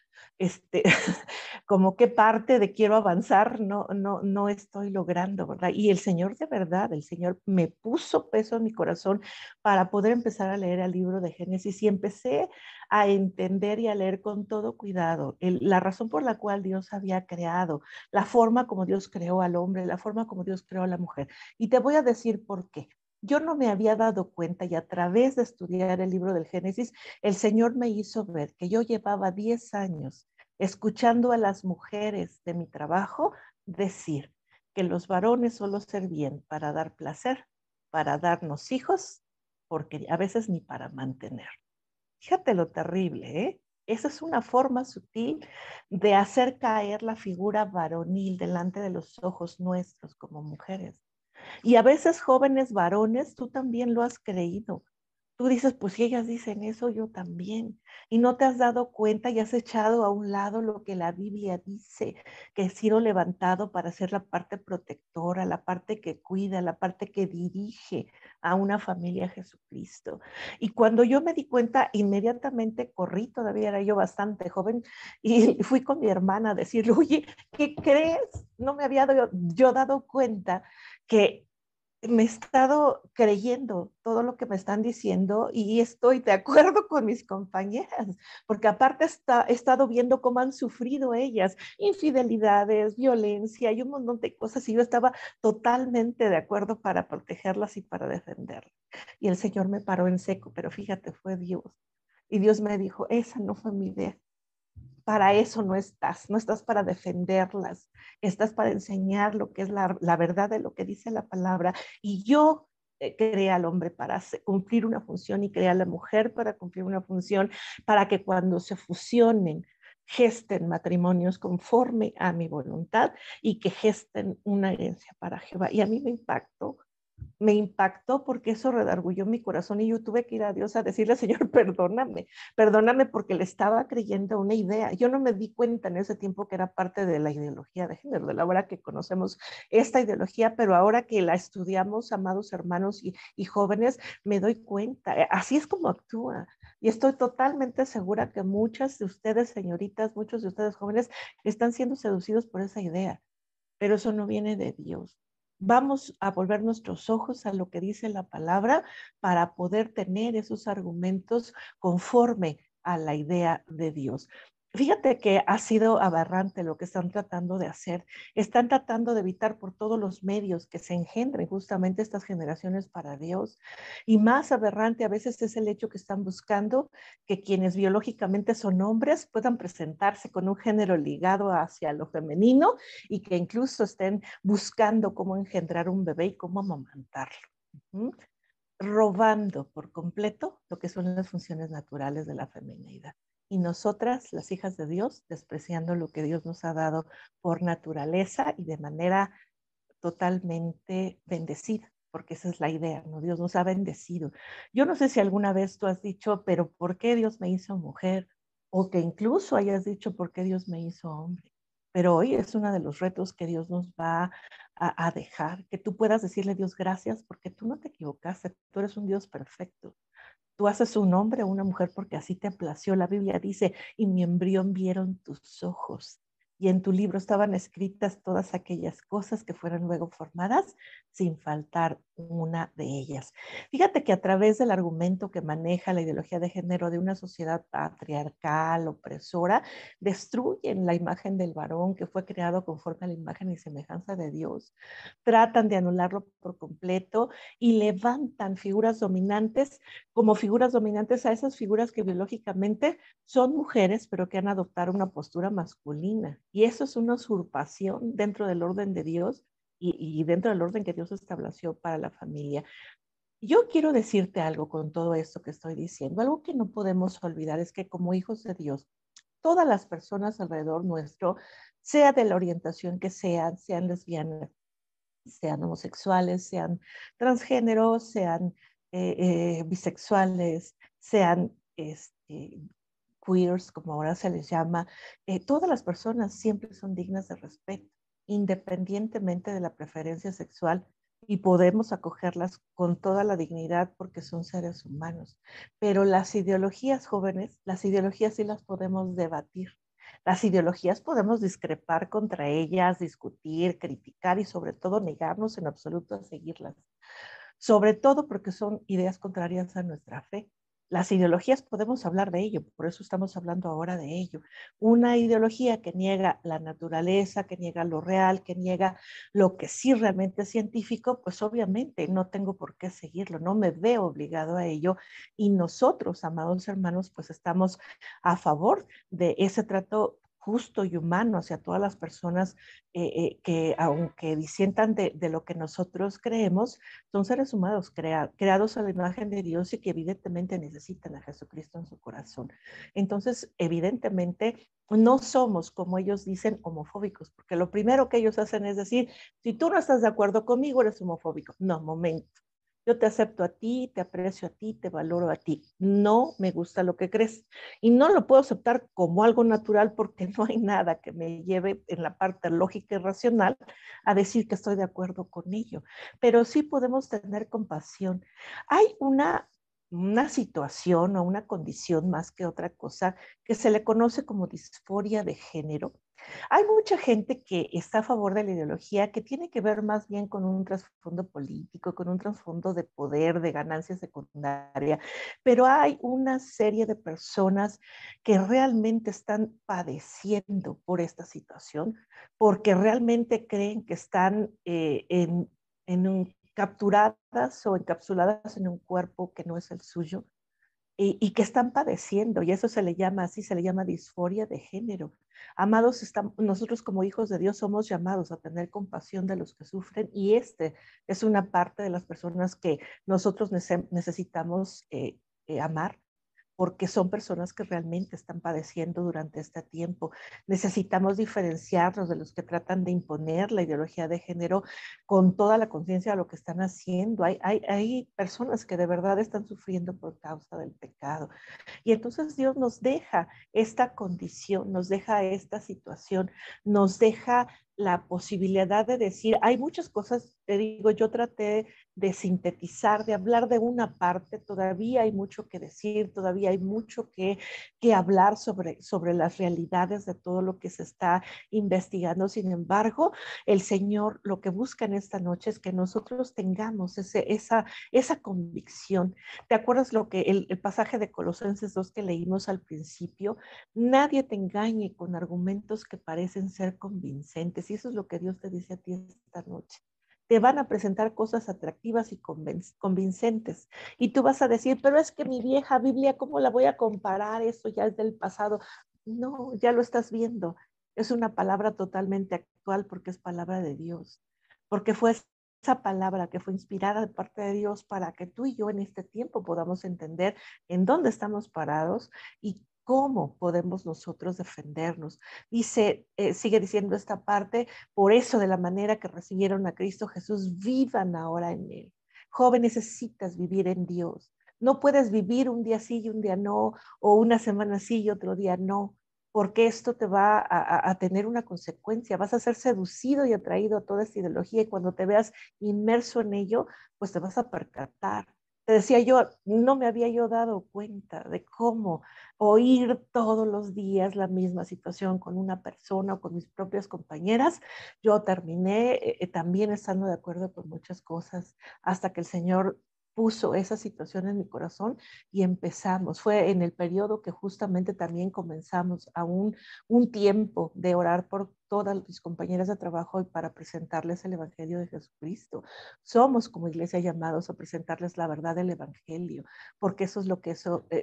como qué parte de quiero avanzar no estoy logrando, ¿verdad? Y el Señor de verdad, el Señor me puso peso en mi corazón para poder empezar a leer el libro de Génesis y empecé a entender y a leer con todo cuidado la razón por la cual Dios había creado, la forma como Dios creó al hombre, la forma como Dios creó a la mujer. Y te voy a decir por qué. Yo no me había dado cuenta y a través de estudiar el libro del Génesis, el Señor me hizo ver que yo llevaba 10 años escuchando a las mujeres de mi trabajo decir que los varones solo servían para dar placer, para darnos hijos, porque a veces ni para mantener. Fíjate lo terrible, ¿eh? Esa es una forma sutil de hacer caer la figura varonil delante de los ojos nuestros como mujeres. Y a veces jóvenes varones, tú también lo has creído. Tú dices, pues si ellas dicen eso, yo también. Y no te has dado cuenta y has echado a un lado lo que la Biblia dice, que he sido levantado para ser la parte protectora, la parte que cuida, la parte que dirige a una familia a Jesucristo. Y cuando yo me di cuenta, inmediatamente corrí, todavía era yo bastante joven, y fui con mi hermana a decirle, oye, ¿qué crees? No me había yo dado cuenta que me he estado creyendo todo lo que me están diciendo y estoy de acuerdo con mis compañeras, porque aparte he estado viendo cómo han sufrido ellas, infidelidades, violencia y un montón de cosas y yo estaba totalmente de acuerdo para protegerlas y para defenderlas. Y el Señor me paró en seco, pero fíjate, fue Dios. Y Dios me dijo, esa no fue mi idea. Para eso no estás para defenderlas, estás para enseñar lo que es la verdad de lo que dice la palabra. Y yo creé al hombre para cumplir una función y creé a la mujer para cumplir una función, para que cuando se fusionen, gesten matrimonios conforme a mi voluntad y que gesten una herencia para Jehová. Y a mí me impactó me impactó porque eso redarguyó mi corazón y yo tuve que ir a Dios a decirle, Señor, perdóname porque le estaba creyendo una idea. Yo no me di cuenta en ese tiempo que era parte de la ideología de género, de la hora que conocemos esta ideología, pero ahora que la estudiamos, amados hermanos y jóvenes, me doy cuenta. Así es como actúa. Y estoy totalmente segura que muchas de ustedes, señoritas, muchos de ustedes jóvenes, están siendo seducidos por esa idea, pero eso no viene de Dios. Vamos a volver nuestros ojos a lo que dice la palabra para poder tener esos argumentos conforme a la idea de Dios. Fíjate que ha sido aberrante lo que están tratando de hacer. Están tratando de evitar por todos los medios que se engendren justamente estas generaciones para Dios. Y más aberrante a veces es el hecho que están buscando que quienes biológicamente son hombres puedan presentarse con un género ligado hacia lo femenino y que incluso estén buscando cómo engendrar un bebé y cómo amamantarlo. Robando por completo lo que son las funciones naturales de la feminidad. Y nosotras, las hijas de Dios, despreciando lo que Dios nos ha dado por naturaleza y de manera totalmente bendecida, porque esa es la idea, ¿no? Dios nos ha bendecido. Yo no sé si alguna vez tú has dicho, pero ¿por qué Dios me hizo mujer? O que incluso hayas dicho, ¿por qué Dios me hizo hombre? Pero hoy es uno de los retos que Dios nos va a dejar, que tú puedas decirle a Dios gracias porque tú no te equivocaste, tú eres un Dios perfecto. Tú haces un hombre o una mujer porque así te plació. La Biblia dice, y mi embrión vieron tus ojos. Y en tu libro estaban escritas todas aquellas cosas que fueron luego formadas sin faltar una de ellas. Fíjate que a través del argumento que maneja la ideología de género de una sociedad patriarcal, opresora, destruyen la imagen del varón que fue creado conforme a la imagen y semejanza de Dios. Tratan de anularlo por completo y levantan figuras dominantes como figuras dominantes a esas figuras que biológicamente son mujeres, pero que han adoptado una postura masculina. Y eso es una usurpación dentro del orden de Dios y dentro del orden que Dios estableció para la familia. Yo quiero decirte algo con todo esto que estoy diciendo. Algo que no podemos olvidar es que como hijos de Dios, todas las personas alrededor nuestro, sea de la orientación que sean lesbianas, sean homosexuales, sean transgéneros, sean bisexuales, sean queers, como ahora se les llama, todas las personas siempre son dignas de respeto, independientemente de la preferencia sexual, y podemos acogerlas con toda la dignidad porque son seres humanos. Pero las ideologías jóvenes, las ideologías sí las podemos debatir. Las ideologías podemos discrepar contra ellas, discutir, criticar y sobre todo negarnos en absoluto a seguirlas. Sobre todo porque son ideas contrarias a nuestra fe. Las ideologías podemos hablar de ello, por eso estamos hablando ahora de ello. Una ideología que niega la naturaleza, que niega lo real, que niega lo que sí realmente es científico, pues obviamente no tengo por qué seguirlo, no me veo obligado a ello. Y nosotros, amados hermanos, pues estamos a favor de ese trato justo y humano hacia todas las personas que aunque disientan de lo que nosotros creemos, son seres humanos creados a la imagen de Dios y que evidentemente necesitan a Jesucristo en su corazón. Entonces, evidentemente, no somos, como ellos dicen, homofóbicos, porque lo primero que ellos hacen es decir, si tú no estás de acuerdo conmigo, eres homofóbico. No, momento. Yo te acepto a ti, te aprecio a ti, te valoro a ti. No me gusta lo que crees. Y no lo puedo aceptar como algo natural porque no hay nada que me lleve en la parte lógica y racional a decir que estoy de acuerdo con ello. Pero sí podemos tener compasión. Hay una situación o una condición más que otra cosa que se le conoce como disforia de género. Hay mucha gente que está a favor de la ideología que tiene que ver más bien con un trasfondo político, con un trasfondo de poder, de ganancia secundaria, pero hay una serie de personas que realmente están padeciendo por esta situación, porque realmente creen que están capturadas o encapsuladas en un cuerpo que no es el suyo y que están padeciendo, y eso se le llama así, se le llama disforia de género. Amados, nosotros como hijos de Dios somos llamados a tener compasión de los que sufren, y es una parte de las personas que nosotros necesitamos amar, porque son personas que realmente están padeciendo durante este tiempo. Necesitamos diferenciarnos de los que tratan de imponer la ideología de género con toda la conciencia de lo que están haciendo. Hay personas que de verdad están sufriendo por causa del pecado. Y entonces Dios nos deja esta condición, nos deja esta situación, nos deja la posibilidad de decir, hay muchas cosas, te digo, yo traté de sintetizar, de hablar de una parte, todavía hay mucho que decir, todavía hay mucho que hablar sobre las realidades de todo lo que se está investigando. Sin embargo, el Señor lo que busca en esta noche es que nosotros tengamos esa convicción. ¿Te acuerdas lo que el pasaje de Colosenses 2 que leímos al principio? Nadie te engañe con argumentos que parecen ser convincentes. Y eso es lo que Dios te dice a ti esta noche. Te van a presentar cosas atractivas y convincentes. Y tú vas a decir, pero es que mi vieja Biblia, ¿cómo la voy a comparar? Eso ya es del pasado. No, ya lo estás viendo. Es una palabra totalmente actual porque es palabra de Dios. Porque fue esa palabra que fue inspirada de parte de Dios para que tú y yo en este tiempo podamos entender en dónde estamos parados y cómo podemos nosotros defendernos. Dice, sigue diciendo esta parte, por eso de la manera que recibieron a Cristo Jesús, vivan ahora en Él. Joven, necesitas vivir en Dios. No puedes vivir un día sí y un día no, o una semana sí y otro día no, porque esto te va a tener una consecuencia. Vas a ser seducido y atraído a toda esta ideología y cuando te veas inmerso en ello, pues te vas a percatar. Te decía yo, no me había yo dado cuenta de cómo oír todos los días la misma situación con una persona o con mis propias compañeras. Yo terminé también estando de acuerdo con muchas cosas hasta que el Señor puso esa situación en mi corazón y empezamos. Fue en el periodo que justamente también comenzamos a un tiempo de orar por todas mis compañeras de trabajo y para presentarles el Evangelio de Jesucristo. Somos como iglesia llamados a presentarles la verdad del Evangelio, porque eso es lo que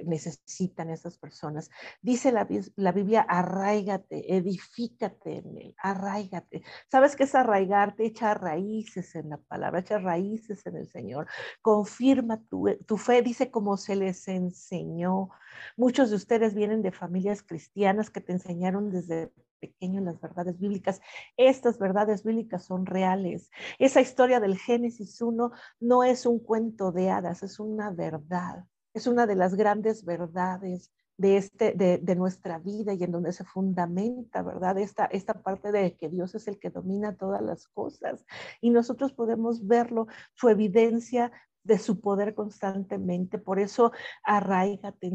necesitan esas personas. Dice la Biblia, arraígate, edifícate en él, arraígate. ¿Sabes qué es arraigarte? Echar raíces en la palabra, echar raíces en el Señor. Confirma tu fe, dice como se les enseñó. Muchos de ustedes vienen de familias cristianas que te enseñaron desde pequeño las verdades bíblicas. Estas verdades bíblicas son reales. Esa historia del Génesis 1 no es un cuento de hadas, es una verdad. Es una de las grandes verdades de nuestra vida y en donde se fundamenta, ¿verdad? Esta parte de que Dios es el que domina todas las cosas y nosotros podemos verlo, su evidencia de su poder constantemente. Por eso arraígate,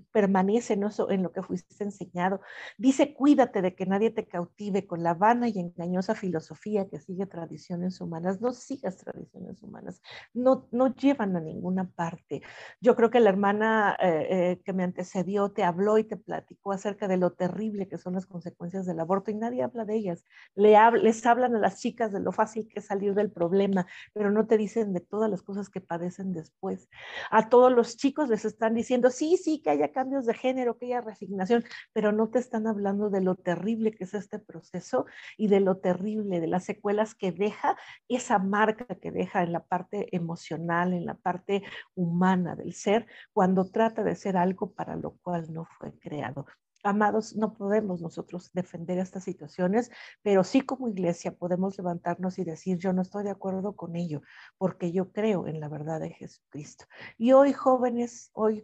permanece en lo que fuiste enseñado. Dice, cuídate de que nadie te cautive con la vana y engañosa filosofía que sigue tradiciones humanas. No sigas tradiciones humanas. No llevan a ninguna parte. Yo creo que la hermana que me antecedió te habló y te platicó acerca de lo terrible que son las consecuencias del aborto y nadie habla de ellas. Les hablan a las chicas de lo fácil que es salir del problema, pero no te dicen de todas las cosas que padecen después. A todos los chicos les están diciendo, sí, que haya cambios de género, que haya resignación, pero no te están hablando de lo terrible que es este proceso y de lo terrible, de las secuelas que deja, esa marca que deja en la parte emocional, en la parte humana del ser, cuando trata de ser algo para lo cual no fue creado. Amados, no podemos nosotros defender estas situaciones, pero sí como iglesia podemos levantarnos y decir, yo no estoy de acuerdo con ello, porque yo creo en la verdad de Jesucristo. Y hoy jóvenes, hoy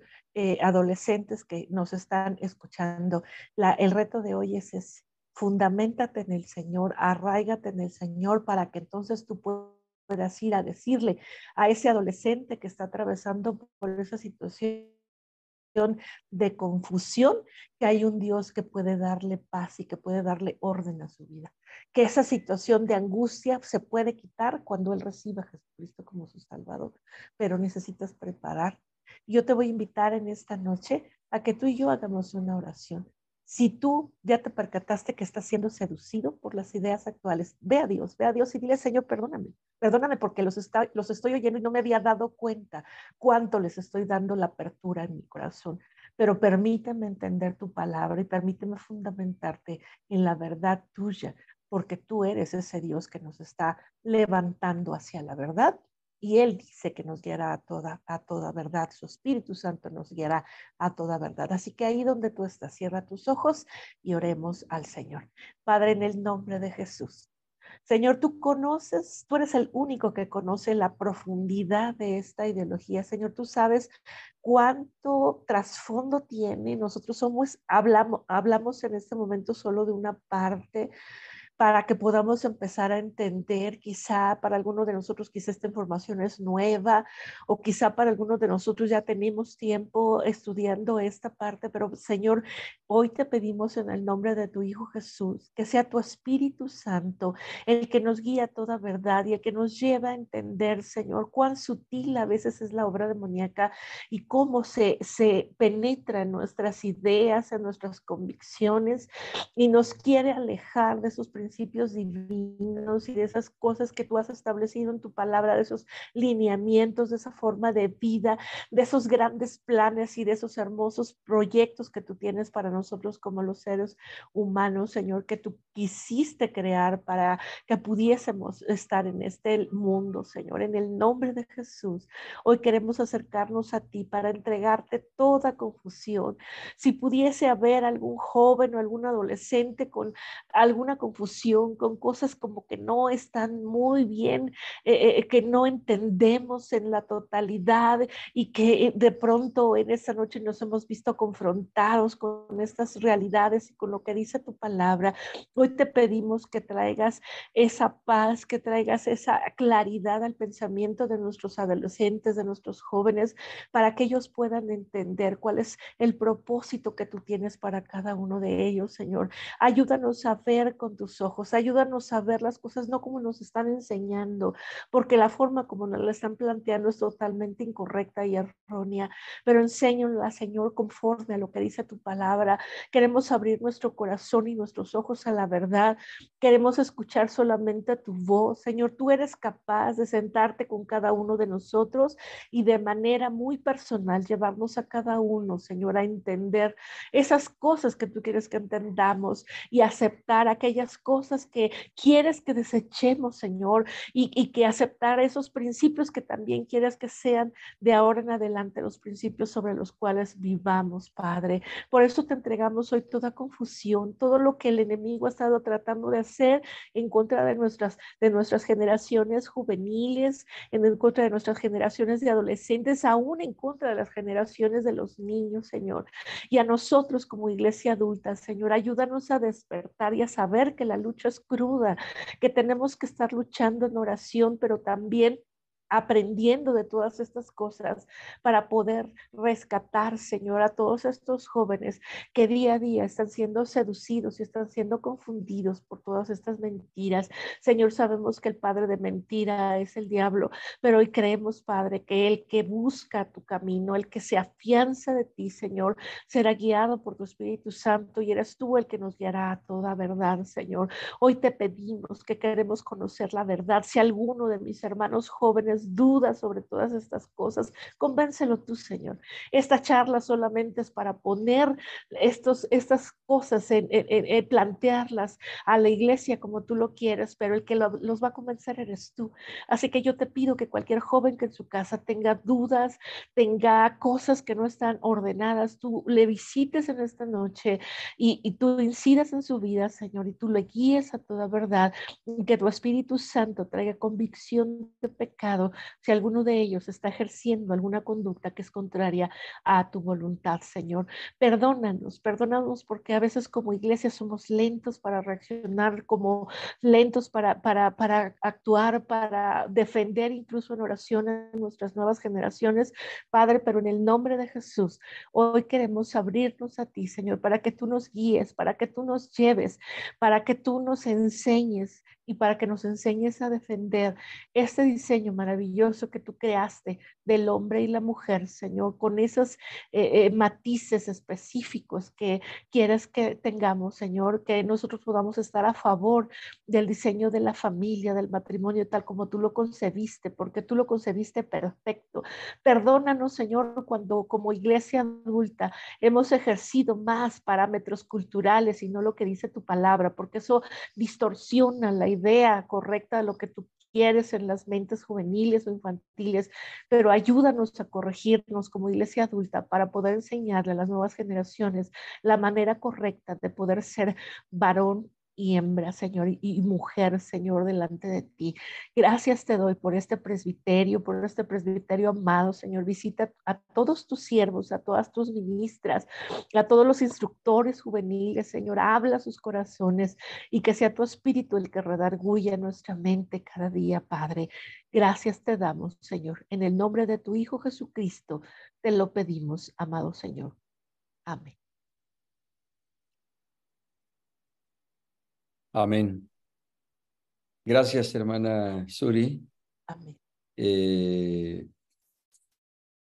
adolescentes que nos están escuchando, el reto de hoy es ese. Fundamentate en el Señor, arraígate en el Señor para que entonces tú puedas ir a decirle a ese adolescente que está atravesando por esa situación de confusión, que hay un Dios que puede darle paz y que puede darle orden a su vida. Que esa situación de angustia se puede quitar cuando él reciba a Jesucristo como su Salvador, pero necesitas preparar. Yo te voy a invitar en esta noche a que tú y yo hagamos una oración. Si tú ya te percataste que estás siendo seducido por las ideas actuales, ve a Dios y dile, Señor, perdóname porque los estoy oyendo y no me había dado cuenta cuánto les estoy dando la apertura en mi corazón. Pero permíteme entender tu palabra y permíteme fundamentarte en la verdad tuya, porque tú eres ese Dios que nos está levantando hacia la verdad y Él dice que nos guiará a toda verdad. Su Espíritu Santo nos guiará a toda verdad. Así que ahí donde tú estás, cierra tus ojos y oremos al Señor. Padre, en el nombre de Jesús. Señor, tú conoces, tú eres el único que conoce la profundidad de esta ideología. Señor, tú sabes cuánto trasfondo tiene. Nosotros hablamos en este momento solo de una parte, para que podamos empezar a entender. Quizá para algunos de nosotros quizá esta información es nueva, o quizá para algunos de nosotros ya tenemos tiempo estudiando esta parte, pero Señor, hoy te pedimos en el nombre de tu Hijo Jesús, que sea tu Espíritu Santo el que nos guía a toda verdad y el que nos lleva a entender, Señor, cuán sutil a veces es la obra demoníaca y cómo se penetra en nuestras ideas, en nuestras convicciones, y nos quiere alejar de esos principios divinos y de esas cosas que tú has establecido en tu palabra, de esos lineamientos, de esa forma de vida, de esos grandes planes y de esos hermosos proyectos que tú tienes para nosotros como los seres humanos, Señor, que tú quisiste crear para que pudiésemos estar en este mundo, Señor. En el nombre de Jesús, hoy queremos acercarnos a ti para entregarte toda confusión. Si pudiese haber algún joven o algún adolescente con alguna confusión, con cosas como que no están muy bien, que no entendemos en la totalidad y que de pronto en esta noche nos hemos visto confrontados con estas realidades y con lo que dice tu palabra, hoy te pedimos que traigas esa paz, que traigas esa claridad al pensamiento de nuestros adolescentes, de nuestros jóvenes, para que ellos puedan entender cuál es el propósito que tú tienes para cada uno de ellos, Señor. Ayúdanos a ver con tus ojos, ayúdanos a ver las cosas no como nos están enseñando, porque la forma como nos la están planteando es totalmente incorrecta y errónea, pero enséñanosla, Señor, conforme a lo que dice tu palabra. Queremos abrir nuestro corazón y nuestros ojos a la verdad. Queremos escuchar solamente tu voz, Señor. Tú eres capaz de sentarte con cada uno de nosotros y de manera muy personal llevarnos a cada uno, Señor, a entender esas cosas que tú quieres que entendamos y aceptar aquellas cosas que quieres que desechemos, Señor, y que aceptar esos principios que también quieres que sean de ahora en adelante los principios sobre los cuales vivamos, Padre. Por eso te entregamos hoy toda confusión, todo lo que el enemigo ha estado tratando de hacer en contra de nuestras generaciones juveniles, en contra de nuestras generaciones de adolescentes, aún en contra de las generaciones de los niños, Señor. Y a nosotros como iglesia adulta, Señor, ayúdanos a despertar y a saber que la lucha es cruda, que tenemos que estar luchando en oración, pero también aprendiendo de todas estas cosas para poder rescatar, Señor, a todos estos jóvenes que día a día están siendo seducidos y están siendo confundidos por todas estas mentiras. Señor, sabemos que el padre de mentira es el diablo, pero hoy creemos, Padre, que el que busca tu camino, el que se afianza de ti, Señor, será guiado por tu Espíritu Santo y eres tú el que nos guiará a toda verdad, Señor. Hoy te pedimos que queremos conocer la verdad. Si alguno de mis hermanos jóvenes duda sobre todas estas cosas, convéncelo tú, Señor. Esta charla solamente es para poner estas cosas, plantearlas a la iglesia como tú lo quieres, pero el que los va a convencer eres tú. Así que yo te pido que cualquier joven que en su casa tenga dudas, tenga cosas que no están ordenadas, tú le visites en esta noche y tú incidas en su vida, Señor, y tú le guíes a toda verdad, y que tu Espíritu Santo traiga convicción de pecado si alguno de ellos está ejerciendo alguna conducta que es contraria a tu voluntad, Señor. Perdónanos porque a veces como iglesia somos lentos para reaccionar, como lentos para actuar, para defender incluso en oración a nuestras nuevas generaciones, Padre, pero en el nombre de Jesús, hoy queremos abrirnos a ti, Señor, para que tú nos guíes, para que tú nos lleves, para que tú nos enseñes y para que nos enseñes a defender este diseño maravilloso que tú creaste del hombre y la mujer, Señor, con esos matices específicos que quieres que tengamos, Señor, que nosotros podamos estar a favor del diseño de la familia, del matrimonio, tal como tú lo concebiste, porque tú lo concebiste perfecto. Perdónanos, Señor, cuando como iglesia adulta hemos ejercido más parámetros culturales y no lo que dice tu palabra, porque eso distorsiona la idea correcta de lo que tú quieres en las mentes juveniles o infantiles, pero ayúdanos a corregirnos como iglesia adulta para poder enseñarle a las nuevas generaciones la manera correcta de poder ser varón y hembra, Señor, y mujer, Señor, delante de ti. Gracias te doy por este presbiterio amado, Señor. Visita a todos tus siervos, a todas tus ministras, a todos los instructores juveniles, Señor. Habla a sus corazones y que sea tu espíritu el que redarguya nuestra mente cada día, Padre. Gracias te damos, Señor. En el nombre de tu Hijo Jesucristo te lo pedimos, amado Señor. Amén. Amén. Gracias, hermana Suri. Amén.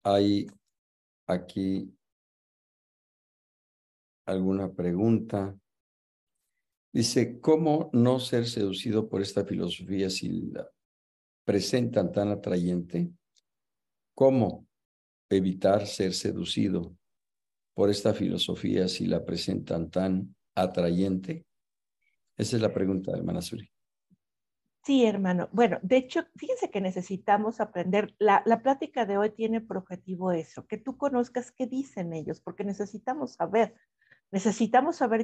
Hay aquí alguna pregunta. Dice, ¿cómo no ser seducido por esta filosofía si la presentan tan atrayente? ¿Cómo evitar ser seducido por esta filosofía si la presentan tan atrayente? Esa es la pregunta, hermana Suri. Sí, hermano. Bueno, de hecho, fíjense que necesitamos aprender. La plática de hoy tiene por objetivo eso, que tú conozcas qué dicen ellos, porque necesitamos saber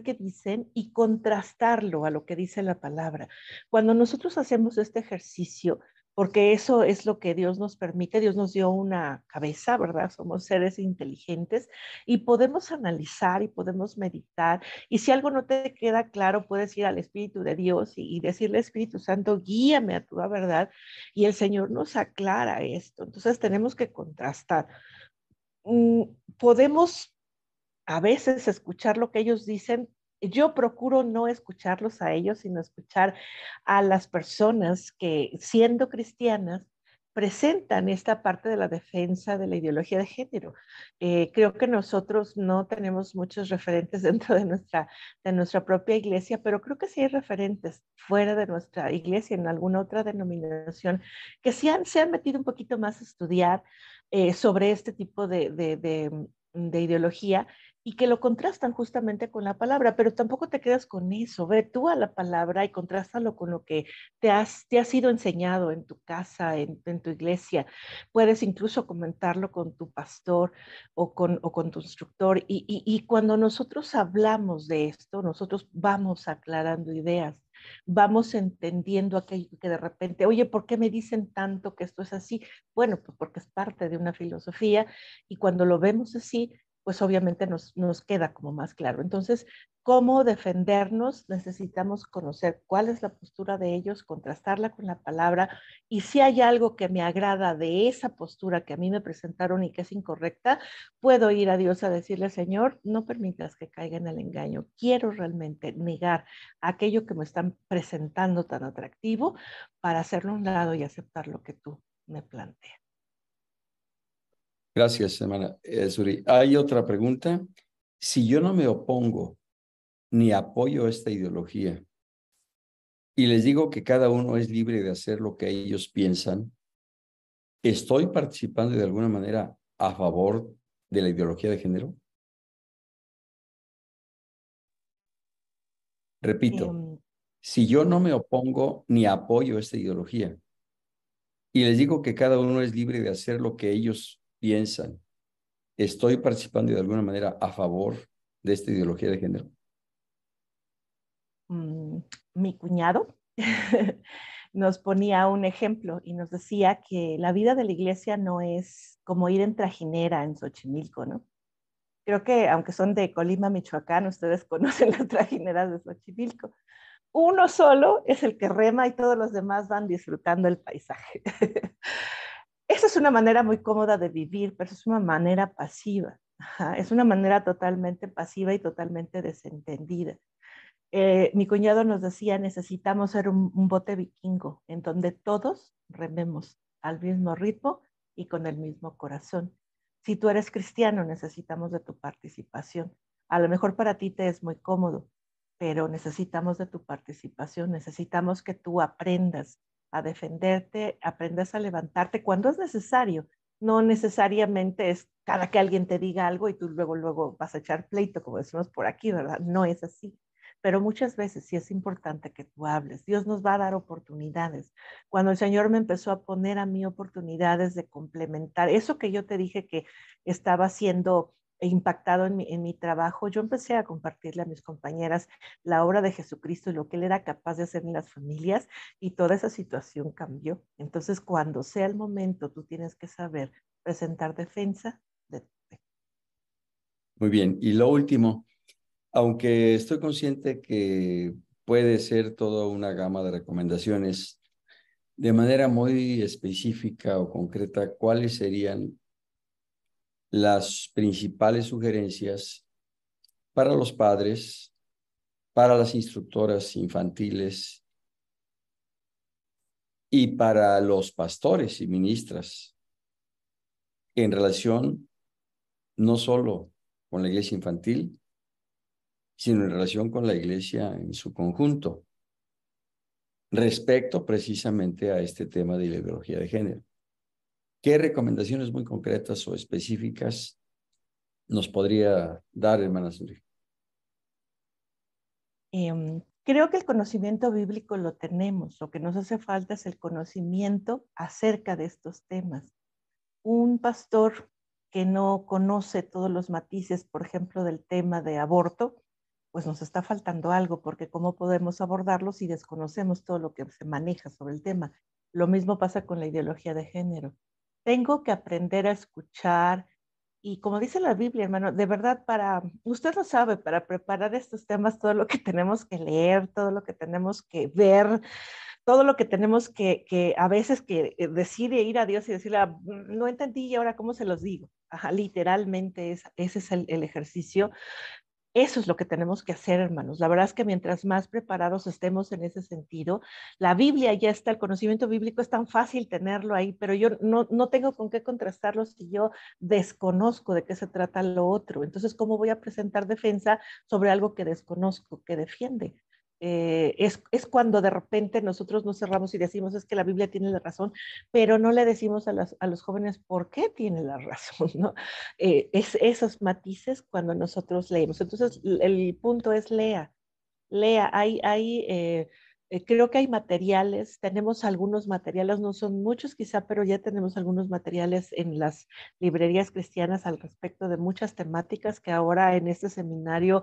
qué dicen y contrastarlo a lo que dice la palabra. Cuando nosotros hacemos este ejercicio, porque eso es lo que Dios nos permite, Dios nos dio una cabeza, ¿verdad? Somos seres inteligentes y podemos analizar y podemos meditar. Y si algo no te queda claro, puedes ir al Espíritu de Dios y decirle, Espíritu Santo, guíame a tu verdad. Y el Señor nos aclara esto. Entonces tenemos que contrastar. Podemos a veces escuchar lo que ellos dicen. Yo procuro no escucharlos a ellos, sino escuchar a las personas que, siendo cristianas, presentan esta parte de la defensa de la ideología de género. Creo que nosotros no tenemos muchos referentes dentro de nuestra propia iglesia, pero creo que sí hay referentes fuera de nuestra iglesia, en alguna otra denominación, que se han metido un poquito más a estudiar sobre este tipo de ideología y que lo contrastan justamente con la palabra, pero tampoco te quedas con eso. Ve tú a la palabra y contrástalo con lo que te ha sido enseñado en tu casa, en tu iglesia. Puedes incluso comentarlo con tu pastor o con tu instructor. Y cuando nosotros hablamos de esto, nosotros vamos aclarando ideas. Vamos entendiendo aquello que de repente, oye, ¿por qué me dicen tanto que esto es así? Bueno, pues porque es parte de una filosofía y cuando lo vemos así, pues obviamente nos queda como más claro. Entonces, ¿cómo defendernos? Necesitamos conocer cuál es la postura de ellos, contrastarla con la palabra y si hay algo que me agrada de esa postura que a mí me presentaron y que es incorrecta, puedo ir a Dios a decirle, Señor, no permitas que caiga en el engaño. Quiero realmente negar aquello que me están presentando tan atractivo para hacerlo a un lado y aceptar lo que tú me planteas. Gracias, hermana Suri. Hay otra pregunta. Si yo no me opongo ni apoyo esta ideología y les digo que cada uno es libre de hacer lo que ellos piensan, ¿estoy participando de alguna manera a favor de la ideología de género? Repito, si yo no me opongo ni apoyo esta ideología y les digo que cada uno es libre de hacer lo que ellos piensan, ¿estoy participando de alguna manera a favor de esta ideología de género? Mi cuñado nos ponía un ejemplo y nos decía que la vida de la iglesia no es como ir en trajinera en Xochimilco, ¿no? Creo que aunque son de Colima, Michoacán, ustedes conocen las trajineras de Xochimilco. Uno solo es el que rema y todos los demás van disfrutando el paisaje. Esa es una manera muy cómoda de vivir, pero es una manera pasiva. Ajá, es una manera totalmente pasiva y totalmente desentendida. Mi cuñado nos decía, necesitamos ser un bote vikingo en donde todos rememos al mismo ritmo y con el mismo corazón. Si tú eres cristiano, necesitamos de tu participación. A lo mejor para ti te es muy cómodo, pero necesitamos de tu participación. Necesitamos que tú aprendas a defenderte, aprendas a levantarte cuando es necesario. No necesariamente es cada que alguien te diga algo y tú luego vas a echar pleito, como decimos por aquí, ¿verdad? No es así. pero muchas veces sí es importante que tú hables. Dios nos va a dar oportunidades. Cuando el Señor me empezó a poner a mí oportunidades de complementar eso que yo te dije que estaba siendo impactado en mi trabajo, yo empecé a compartirle a mis compañeras la obra de Jesucristo y lo que Él era capaz de hacer en las familias, y toda esa situación cambió. Entonces, cuando sea el momento, tú tienes que saber presentar defensa de tu fe. Muy bien. Y lo último, aunque estoy consciente que puede ser toda una gama de recomendaciones, de manera muy específica o concreta, ¿cuáles serían las principales sugerencias para los padres, para las instructoras infantiles y para los pastores y ministras en relación no solo con la iglesia infantil, sino en relación con la iglesia en su conjunto, respecto precisamente a este tema de la ideología de género? ¿Qué recomendaciones muy concretas o específicas nos podría dar, hermana Suri? Creo que el conocimiento bíblico lo tenemos. Lo que nos hace falta es el conocimiento acerca de estos temas. Un pastor que no conoce todos los matices, por ejemplo, del tema de aborto, pues nos está faltando algo, porque ¿cómo podemos abordarlo si desconocemos todo lo que se maneja sobre el tema? Lo mismo pasa con la ideología de género. Tengo que aprender a escuchar, y como dice la Biblia, hermano, de verdad, usted lo sabe, para preparar estos temas, todo lo que tenemos que leer, todo lo que tenemos que ver, todo lo que tenemos que a veces que decide ir a Dios y decirle, no entendí y ahora cómo se los digo. Ajá, literalmente ese es el ejercicio. Eso es lo que tenemos que hacer, hermanos. La verdad es que mientras más preparados estemos en ese sentido, la Biblia ya está, el conocimiento bíblico es tan fácil tenerlo ahí, pero yo no tengo con qué contrastarlo si yo desconozco de qué se trata lo otro. Entonces, ¿cómo voy a presentar defensa sobre algo que desconozco, que defiende? Es cuando de repente nosotros nos cerramos y decimos, es que la Biblia tiene la razón, pero no le decimos a los jóvenes por qué tiene la razón, ¿no? Es esos matices cuando nosotros leemos. Entonces, el punto es lea, creo que hay materiales, tenemos algunos materiales, no son muchos quizá, pero ya tenemos algunos materiales en las librerías cristianas al respecto de muchas temáticas que ahora en este seminario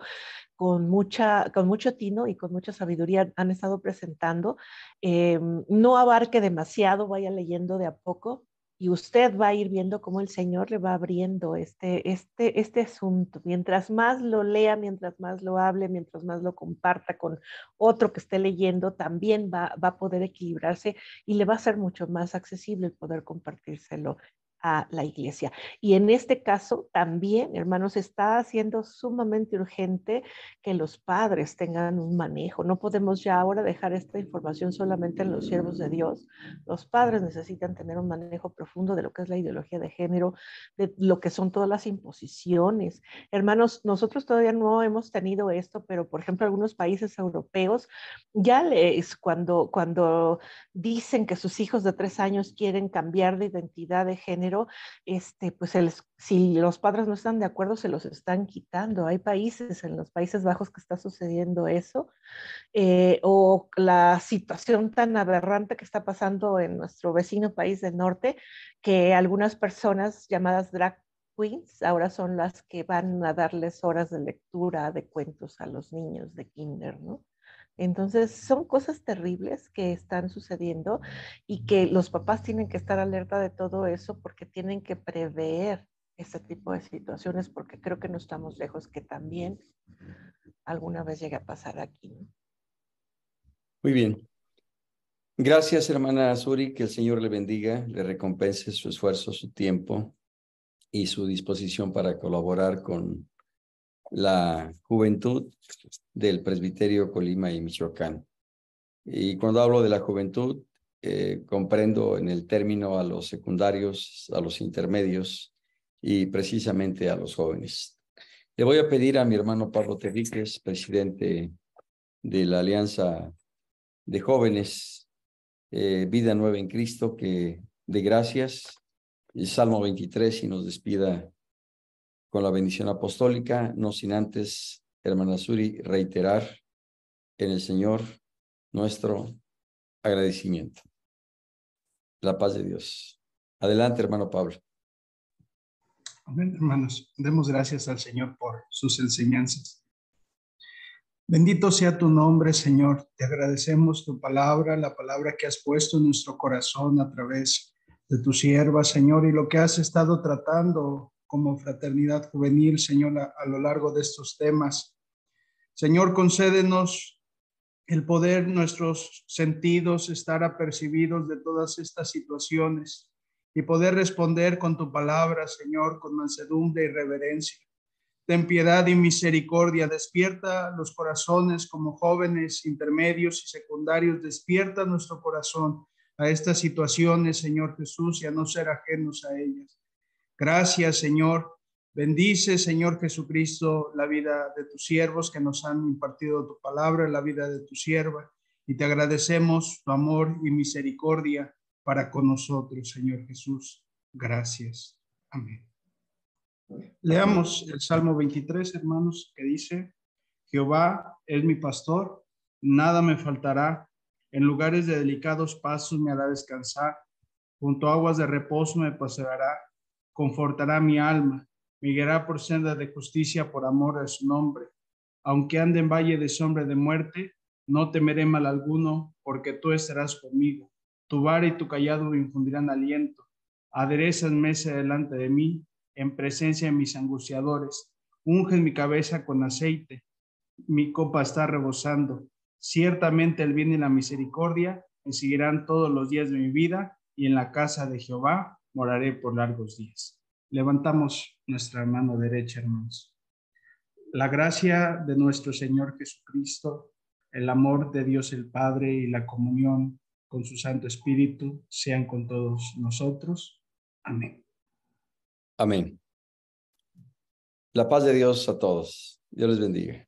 con mucho tino y con mucha sabiduría han estado presentando. No abarque demasiado, vaya leyendo de a poco y usted va a ir viendo cómo el Señor le va abriendo este asunto. Mientras más lo lea, mientras más lo hable, mientras más lo comparta con otro que esté leyendo, también va a poder equilibrarse y le va a ser mucho más accesible el poder compartírselo a la iglesia. Y en este caso también, hermanos, está siendo sumamente urgente que los padres tengan un manejo. No podemos ya ahora dejar esta información solamente en los siervos de Dios. Los padres necesitan tener un manejo profundo de lo que es la ideología de género, de lo que son todas las imposiciones. Hermanos, nosotros todavía no hemos tenido esto, pero por ejemplo, algunos países europeos ya cuando dicen que sus hijos de 3 años quieren cambiar de identidad de género, pues si los padres no están de acuerdo, se los están quitando. Hay países, en los Países Bajos, que está sucediendo eso, o la situación tan aberrante que está pasando en nuestro vecino país del norte, que algunas personas llamadas drag queens ahora son las que van a darles horas de lectura de cuentos a los niños de kinder, ¿no? Entonces, son cosas terribles que están sucediendo y que los papás tienen que estar alerta de todo eso porque tienen que prever ese tipo de situaciones, porque creo que no estamos lejos que también alguna vez llegue a pasar aquí, ¿no? Muy bien. Gracias, hermana Suri, que el Señor le bendiga, le recompense su esfuerzo, su tiempo y su disposición para colaborar con la juventud del Presbiterio Colima y Michoacán. Y cuando hablo de la juventud, comprendo en el término a los secundarios, a los intermedios y precisamente a los jóvenes. Le voy a pedir a mi hermano Pablo Terríquez, presidente de la Alianza de Jóvenes Vida Nueva en Cristo, que dé gracias, el Salmo 23, y nos despida con la bendición apostólica, no sin antes, hermana Suri, reiterar en el Señor nuestro agradecimiento. La paz de Dios. Adelante, hermano Pablo. Amén, hermanos. Demos gracias al Señor por sus enseñanzas. Bendito sea tu nombre, Señor. Te agradecemos tu palabra, la palabra que has puesto en nuestro corazón a través de tu sierva, Señor, y lo que has estado tratando como fraternidad juvenil, Señor, a lo largo de estos temas. Señor, concédenos el poder, nuestros sentidos, estar apercibidos de todas estas situaciones y poder responder con tu palabra, Señor, con mansedumbre y reverencia. Ten piedad y misericordia, despierta los corazones como jóvenes, intermedios y secundarios, despierta nuestro corazón a estas situaciones, Señor Jesús, y a no ser ajenos a ellas. Gracias, Señor. Bendice, Señor Jesucristo, la vida de tus siervos que nos han impartido tu palabra, la vida de tu sierva, y te agradecemos tu amor y misericordia para con nosotros, Señor Jesús. Gracias. Amén. Leamos el Salmo 23, hermanos, que dice: Jehová es mi pastor, nada me faltará. En lugares de delicados pastos me hará descansar. Junto a aguas de reposo me paseará. Confortará mi alma. Me guiará por senda de justicia por amor de su nombre. Aunque ande en valle de sombra de muerte, no temeré mal alguno, porque tú estarás conmigo. Tu vara y tu cayado me infundirán aliento. Aderezas mesa delante de mí, en presencia de mis angustiadores. Unges mi cabeza con aceite, mi copa está rebosando. Ciertamente el bien y la misericordia me seguirán todos los días de mi vida, y en la casa de Jehová moraré por largos días. Levantamos nuestra mano derecha, hermanos. La gracia de nuestro Señor Jesucristo, el amor de Dios el Padre y la comunión con su Santo Espíritu sean con todos nosotros. Amén. Amén. La paz de Dios a todos. Dios les bendiga.